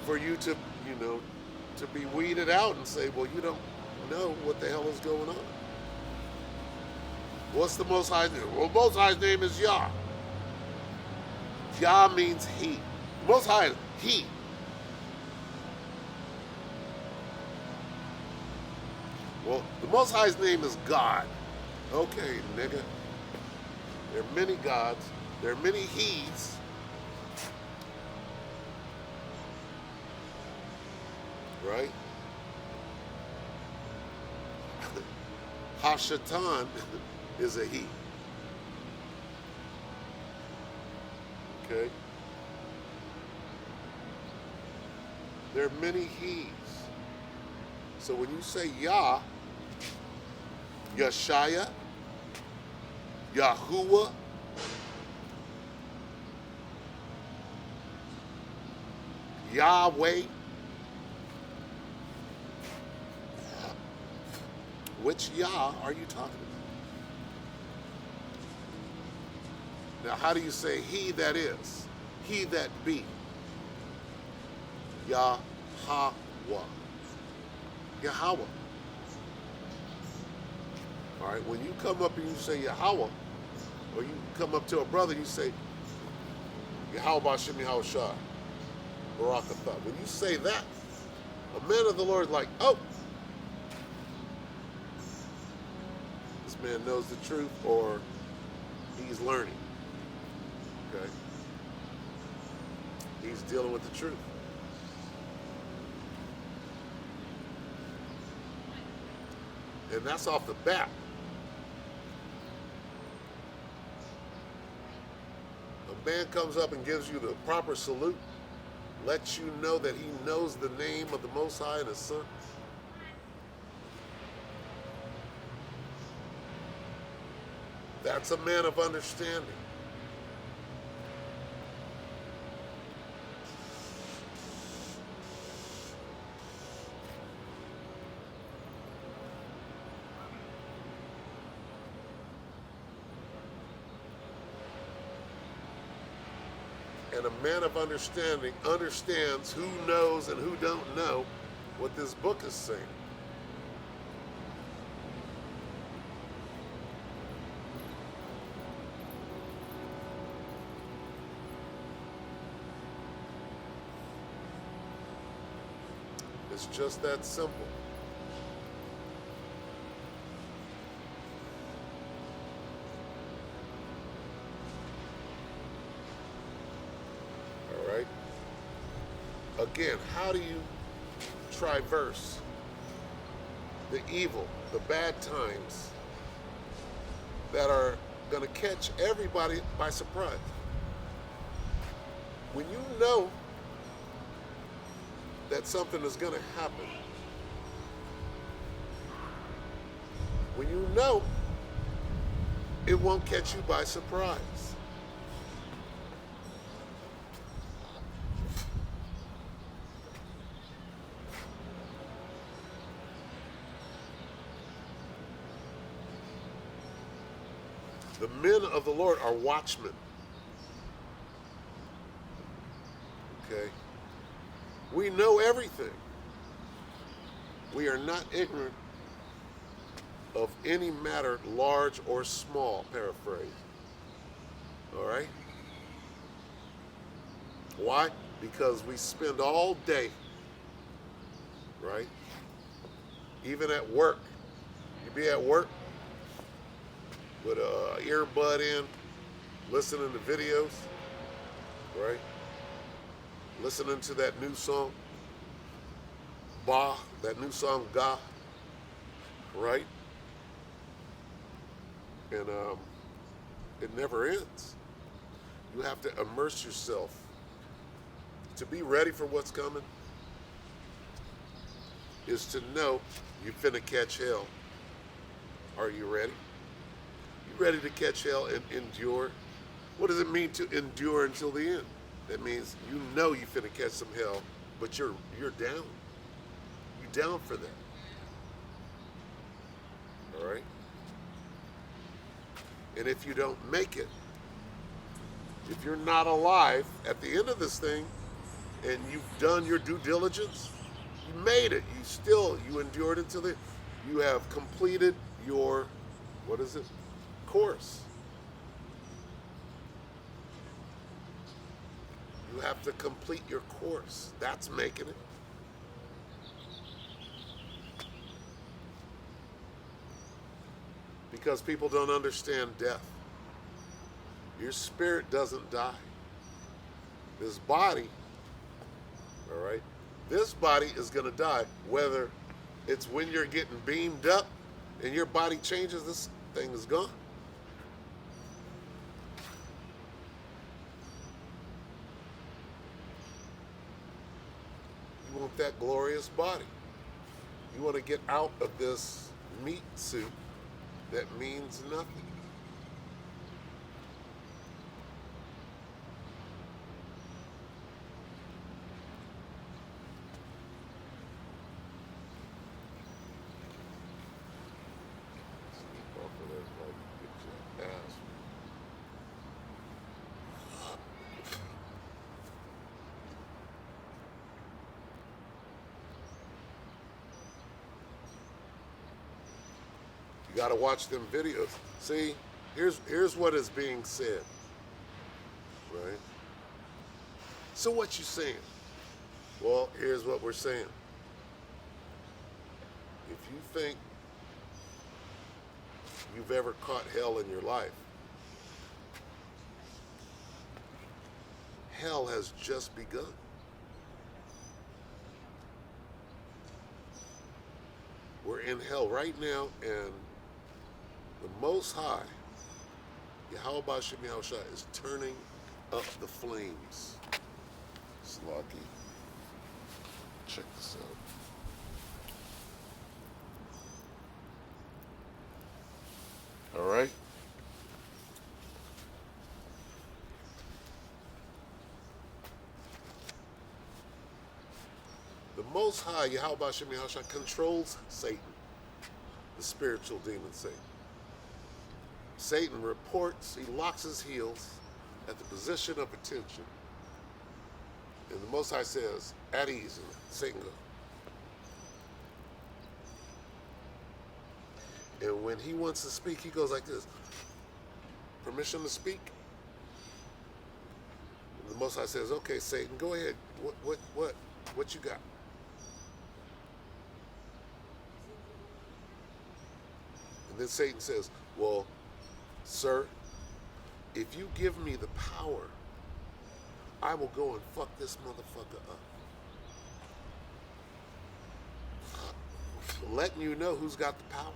for you to, to be weeded out and say, well, you don't know what the hell is going on. What's the Most High's name? Well, Most High's name is Yah. Yah means He. Most High is He. Well, the Most High's name is God. Okay, nigga. There are many gods. There are many He's. Right? Hashatan is a he. Okay? There are many he's. So when you say Yah, Yeshaya, Yahuwah, Yahweh, which Yah are you talking about? Now, how do you say He that is? He that be? Yahweh. Yahweh. All right, when you come up and you say Yahweh, or you come up to a brother, you say Yahweh Bashem Yahweh Shah, Barakatah. When you say that, a man of the Lord is like, oh, this man knows the truth, or he's learning. Okay? He's dealing with the truth. And that's off the bat. A man comes up and gives you the proper salute, lets you know that he knows the name of the Most High and His Son. That's a man of understanding. And a man of understanding understands who knows and who don't know what this book is saying. It's just that simple. All right? Again, how do you traverse the evil, the bad times that are going to catch everybody by surprise? When you know that something is going to happen, when you know it won't catch you by surprise. The men of the Lord are watchmen. Okay? We know everything. We are not ignorant of any matter, large or small, paraphrase. All right? Why? Because we spend all day, right? Even at work. You be at work with a earbud in, listening to videos, right? Listening to that new song, Ba, that new song, Ga, right? And it never ends. You have to immerse yourself to be ready for what's coming. Is to know you're finna catch hell. Are you ready? You ready to catch hell and endure? What does it mean to endure until the end? That means you know you're finna catch some hell, but you're down. You're down for that. All right? And if you don't make it, if you're not alive at the end of this thing and you've done your due diligence, you made it. You endured until the, you have completed your, what is it? Course. You have to complete your course. That's making it. Because people don't understand death. Your spirit doesn't die. This body, all right, this body is going to die. Whether it's when you're getting beamed up and your body changes, this thing is gone. You want that glorious body. You want to get out of this meat suit that means nothing. You got to watch them videos. See, here's what is being said, right? So what you saying? Well, here's what we're saying. If you think you've ever caught hell in your life, hell has just begun. We're in hell right now, and the Most High, Yahweh Bashem Yahushua, is turning up the flames. Slocky. Check this out. All right. The Most High, Yahweh Bashem Yahushua, controls Satan, the spiritual demon Satan. Satan reports, he locks his heels at the position of attention. And the Most High says, at ease, and Satan goes. And when he wants to speak, he goes like this. Permission to speak? And the Most High says, okay, Satan, go ahead. What you got? And then Satan says, well, sir, if you give me the power, I will go and fuck this motherfucker up. Letting you know who's got the power.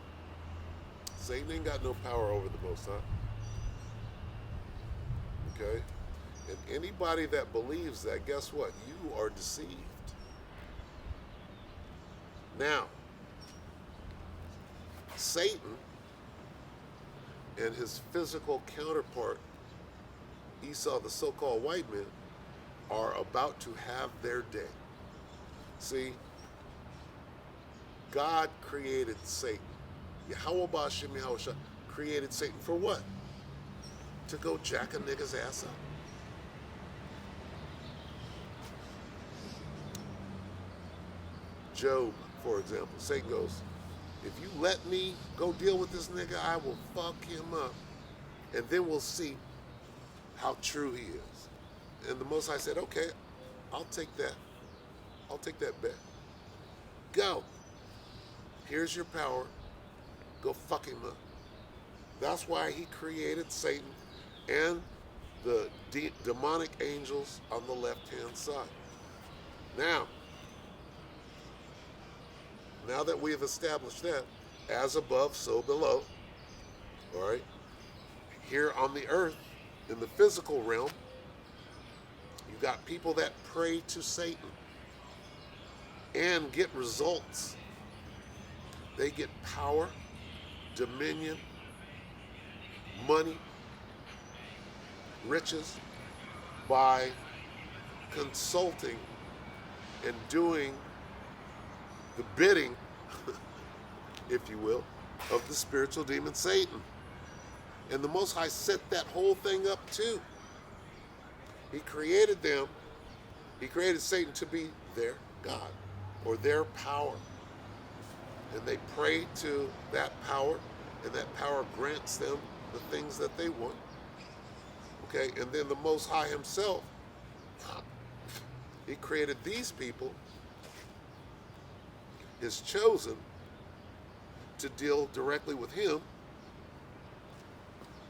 Satan ain't got no power over the Most High. Okay? And anybody that believes that, guess what? You are deceived. Now, Satan and his physical counterpart, Esau, the so-called white man, are about to have their day. See, God created Satan. Yahweh Bashem Yahushua created Satan for what? To go jack a nigga's ass up. Job, for example, Satan goes, if you let me go deal with this nigga, I will fuck him up. And then we'll see how true he is. And the Most High said, okay, I'll take that. I'll take that bet. Go. Here's your power. Go fuck him up. That's why he created Satan and the demonic angels on the left-hand side. Now that we have established that, as above, so below, all right, here on the earth, in the physical realm, you got people that pray to Satan and get results. They get power, dominion, money, riches by consulting and doing the bidding, if you will, of the spiritual demon Satan. And the Most High set that whole thing up too. He created them, he created Satan to be their God or their power. And they pray to that power, and that power grants them the things that they want. Okay, and then the Most High himself, he created these people, his chosen, to deal directly with him.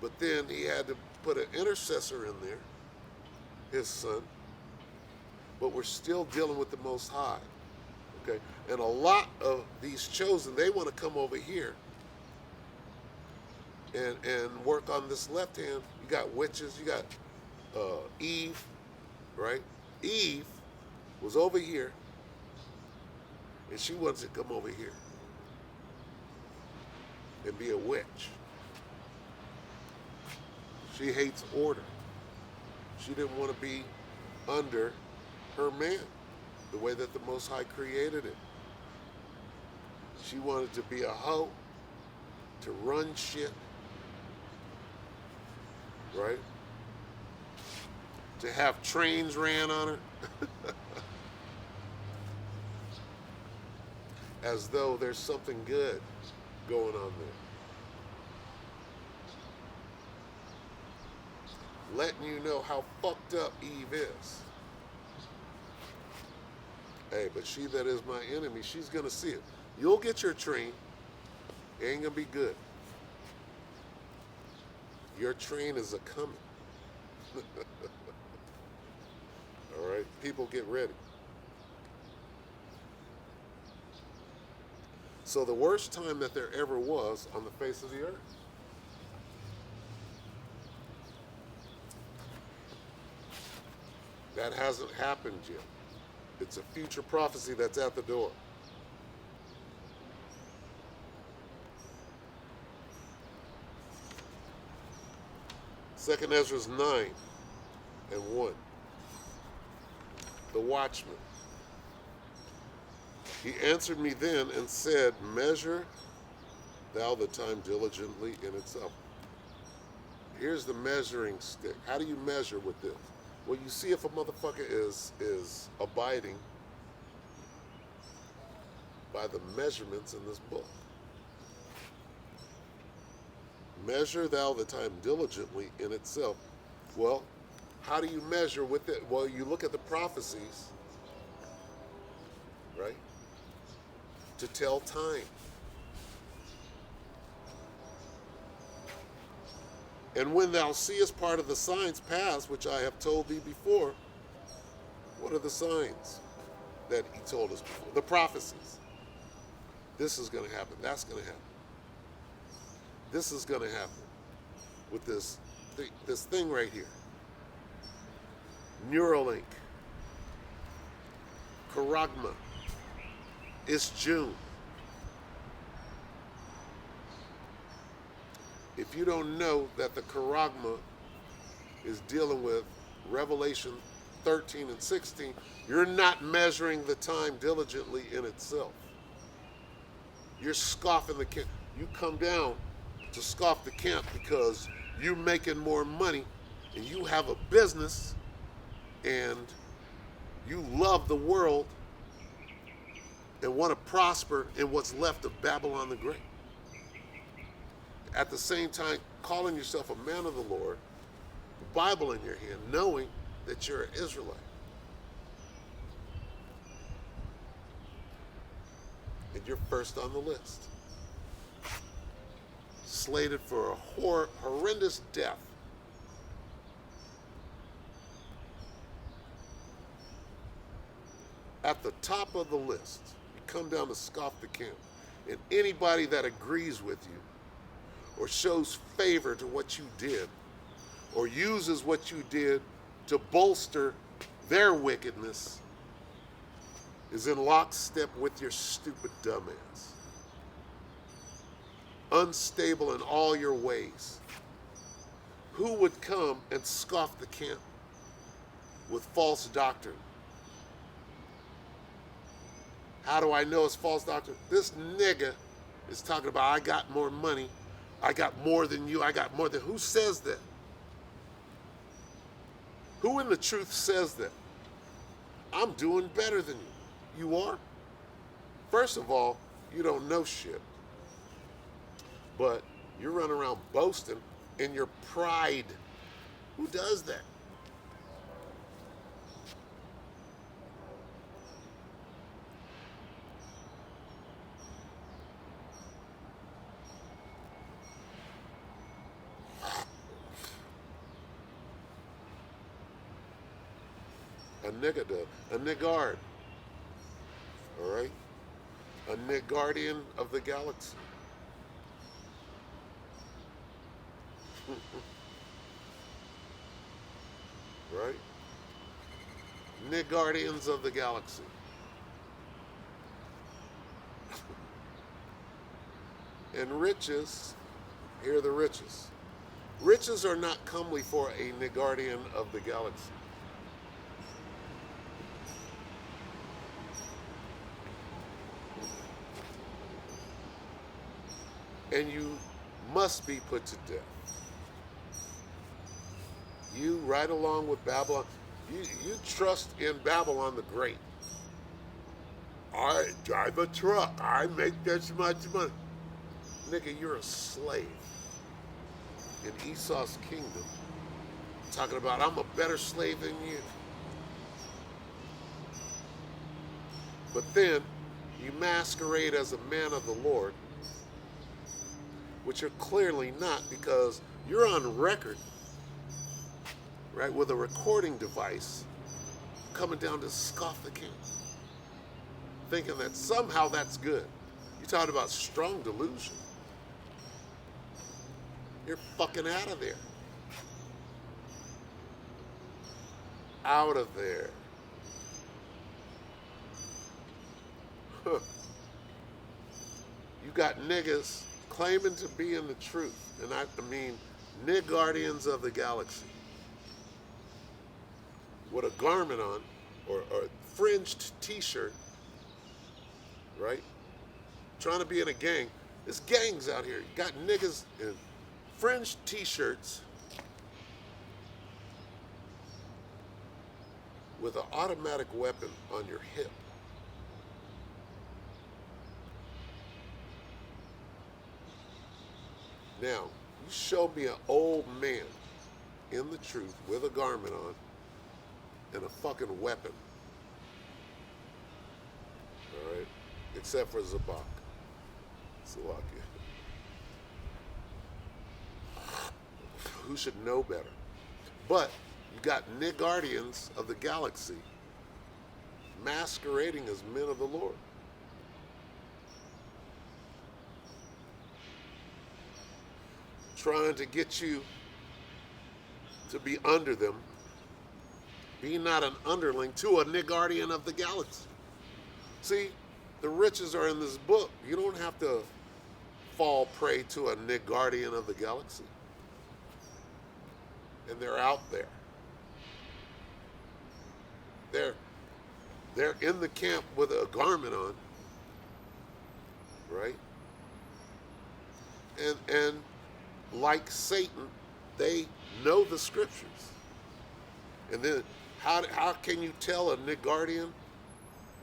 But then he had to put an intercessor in there, his son. But we're still dealing with the Most High. Okay? And a lot of these chosen, they want to come over here and work on this left hand. You got witches, you got Eve, right? Eve was over here, and she wanted to come over here and be a witch. She hates order. She didn't want to be under her man, the way that the Most High created it. She wanted to be a hoe, to run shit, right? To have trains ran on her. As though there's something good going on there. letting you know how fucked up Eve is. Hey, but she that is my enemy, she's going to see it. You'll get your train. It ain't going to be good. Your train is a coming. All right? People get ready. So the worst time that there ever was on the face of the earth. That hasn't happened yet. It's a future prophecy that's at the door. Second Ezra 9 and 1. The watchman. He answered me then and said, measure thou the time diligently in itself. Here's the measuring stick. How do you measure with this? Well, you see if a motherfucker is abiding by the measurements in this book. Measure thou the time diligently in itself. Well, how do you measure with it? Well, you look at the prophecies, right? To tell time. And when thou seest part of the signs pass, which I have told thee before, what are the signs that he told us before? The prophecies. This is going to happen. That's going to happen. This is going to happen with this thing right here. Neuralink. Charagma. It's June. If you don't know that the Charagma is dealing with Revelation 13 and 16, you're not measuring the time diligently in itself. You're scoffing the camp. You come down to scoff the camp because you're making more money and you have a business and you love the world and want to prosper in what's left of Babylon the Great. At the same time, calling yourself a man of the Lord, the Bible in your hand, knowing that you're an Israelite. And you're first on the list. Slated for a horrendous death. At the top of the list, you come down to scoff the camp. And anybody that agrees with you, or shows favor to what you did, or uses what you did to bolster their wickedness, is in lockstep with your stupid dumbass. Unstable in all your ways. Who would come and scoff the camp with false doctrine? How do I know it's false doctrine? This nigga is talking about, I got more money, I got more than you, I got more than... Who says that? Who in the truth says that? I'm doing better than you. You are? First of all, you don't know shit. But you're running around boasting in your pride. Who does that? A nigga does. A niggard. All right? A niggardian of the galaxy. Right? Niggardians of the galaxy. And riches, here are the riches. Riches are not comely for a niggardian of the galaxy. And you must be put to death. You, right along with Babylon, you trust in Babylon the Great. I drive a truck. I make this much money. Nigga, you're a slave in Esau's kingdom talking about I'm a better slave than you. But then you masquerade as a man of the Lord, which you're clearly not, because you're on record, right, with a recording device coming down to scoff the king, thinking that somehow that's good. You talking about strong delusion. You're fucking out of there. Out of there. Huh. You got niggas claiming to be in the truth, and I mean Niggardians of the galaxy, with a garment on, or a fringed t-shirt, right? Trying to be in a gang. There's gangs out here. You got niggas in fringed t-shirts with an automatic weapon on your hip. Now, you show me an old man in the truth with a garment on and a fucking weapon. All right? Except for Zabak. Salakia. Who should know better? But you got Niggardians of the galaxy masquerading as men of the Lord. Trying to get you to be under them. Be not an underling to a Niggardian of the galaxy. See, the riches are in this book. You don't have to fall prey to a Niggardian of the galaxy. And they're out there. They're in the camp with a garment on, right? And like Satan, they know the scriptures. And then how can you tell a Niggardian,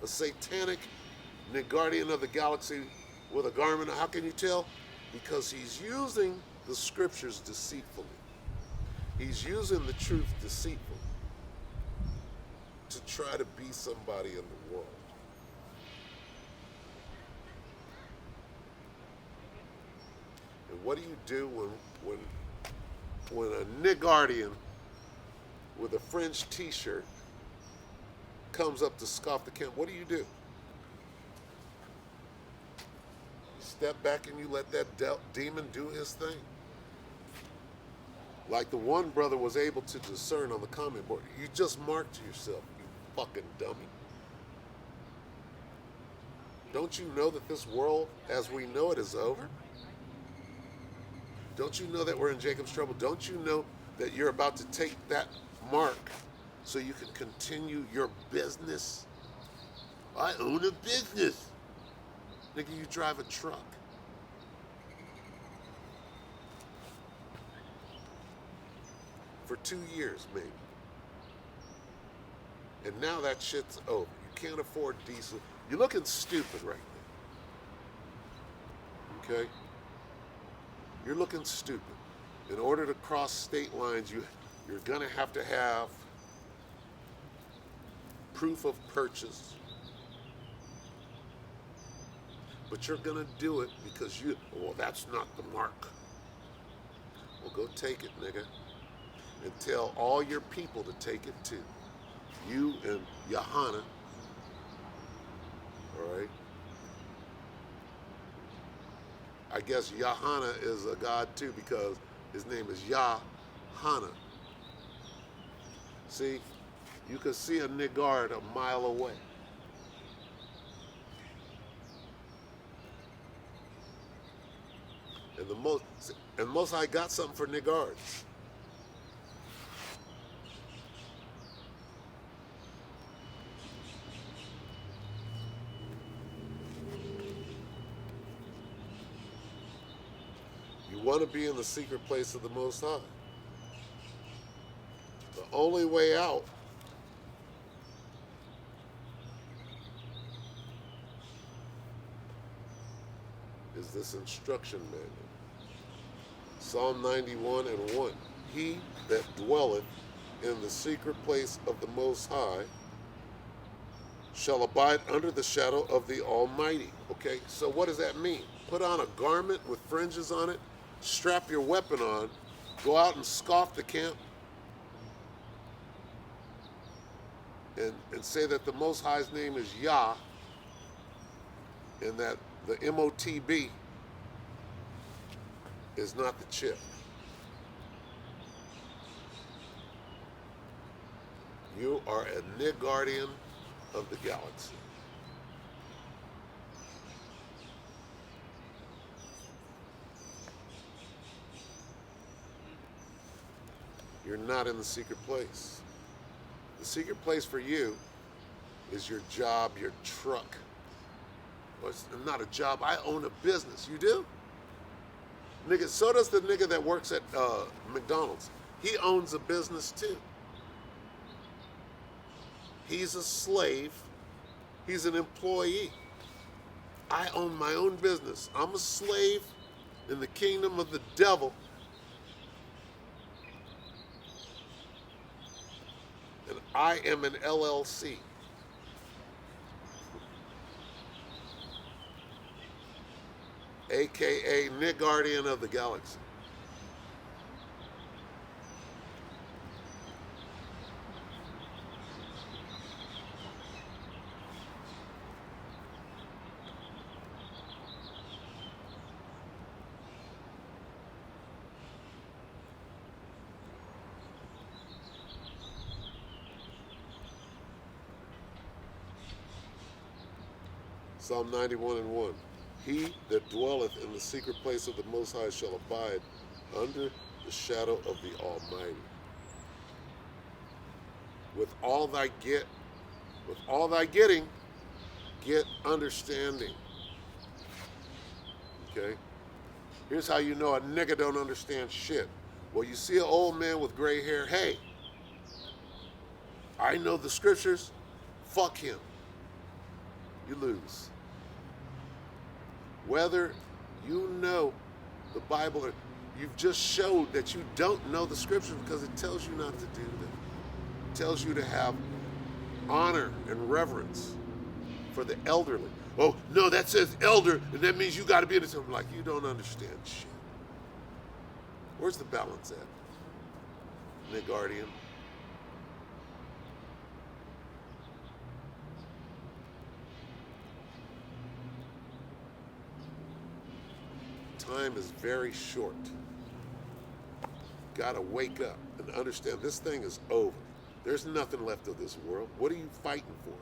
a satanic Niggardian of the galaxy with a garment? How can you tell? Because he's using the scriptures deceitfully. He's using the truth deceitfully to try to be somebody in the world. And what do you do when a Niggardian with a fringed t-shirt comes up to scoff the camp? What do? You step back and you let that demon do his thing. Like the one brother was able to discern on the comment board. You just marked yourself, you fucking dummy. Don't you know that this world as we know it is over? Don't you know that we're in Jacob's trouble? Don't you know that you're about to take that mark so you can continue your business? I own a business. Nigga, you drive a truck. For 2 years, maybe. And now that shit's over. You can't afford diesel. You're looking stupid right now. Okay? You're looking stupid. In order to cross state lines, you're gonna have to have proof of purchase. But you're gonna do it because well, that's not the mark. Well, go take it, nigga. And tell all your people to take it too. You and Yahana. All right? I guess Yahana is a god too because his name is Yahana. See, you can see a Niggard a mile away. And the Most High got something for Niggards. You want to be in the secret place of the Most High. The only way out is this instruction manual. Psalm 91 and 1. He that dwelleth in the secret place of the Most High shall abide under the shadow of the Almighty. Okay, so what does that mean? Put on a garment with fringes on it, strap your weapon on, go out and scoff the camp, and say that the Most High's name is Yah, and that the MOTB is not the chip. You are a Niggardian of the galaxy. You're not in the secret place. The secret place for you is your job, your truck. Well, it's not a job. I own a business. You do? Nigga, so does the nigga that works at McDonald's. He owns a business too. He's a slave. He's an employee. I own my own business. I'm a slave in the kingdom of the devil. And I am an LLC. AKA Niggardian of the galaxy. Psalm 91:1. He that dwelleth in the secret place of the Most High shall abide under the shadow of the Almighty. With all thy getting, get understanding. Okay? Here's how you know a nigga don't understand shit. Well, you see an old man with gray hair, hey, I know the scriptures, fuck him. You lose. Whether you know the Bible or you've just showed that you don't know the scriptures because it tells you not to do that. It tells you to have honor and reverence for the elderly. Oh, no, that says elder, and that means you got to be in it. I'm like, you don't understand shit. Where's the balance at, Niggardian? Time is very short. Gotta wake up and understand this thing is over. There's nothing left of this world. What are you fighting for?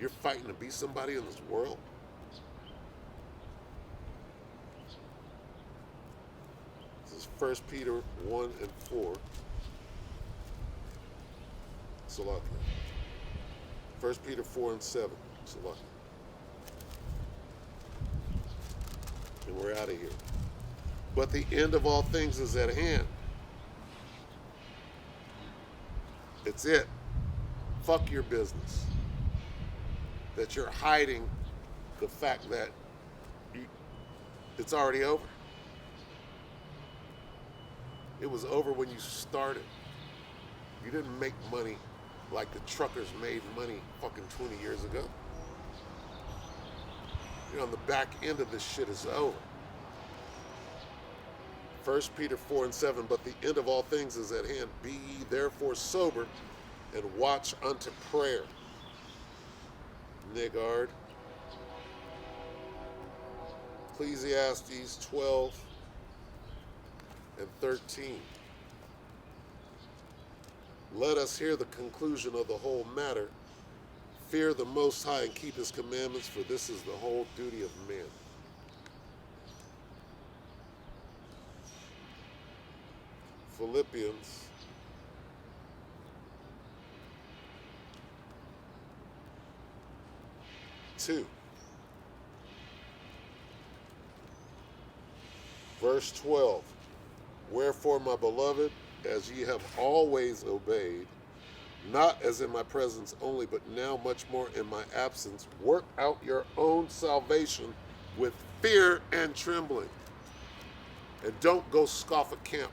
You're fighting to be somebody in this world? This is 1 Peter 1:4. Salakia. 1 Peter 4:7. Salakia. And we're out of here. But the end of all things is at hand. It's it. Fuck your business. That you're hiding the fact that it's already over. It was over when you started. You didn't make money like the truckers made money fucking 20 years ago. You're on the back end of this shit is over. 1 Peter 4:7, but the end of all things is at hand. Be ye therefore sober and watch unto prayer. Niggard. Ecclesiastes 12:13. Let us hear the conclusion of the whole matter. Fear the Most High and keep his commandments, for this is the whole duty of man. Philippians 2. Verse 12. Wherefore, my beloved, as ye have always obeyed, not as in my presence only, but now much more in my absence, work out your own salvation with fear and trembling. And don't go scoff a camp.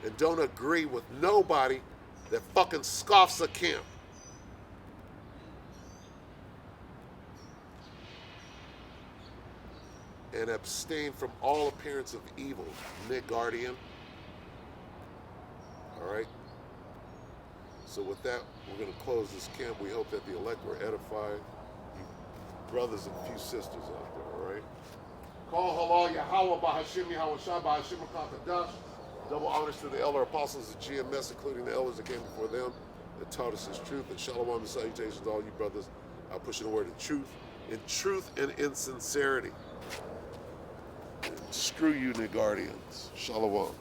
and don't agree with nobody that fucking scoffs a camp. And abstain from all appearance of evil, Niggardian. All right? So with that, we're going to close this camp. We hope that the elect were edified. You brothers and few sisters out there, all right? Call halal Yahweh Bahashim Yahweh Shah Bahashim Kakadash. Double honors to the elder apostles of GMS, including the elders that came before them, that taught us his truth. And shalom and salutations to all you brothers out pushing the word in truth and in sincerity. And screw you, Niggardians. Shalom.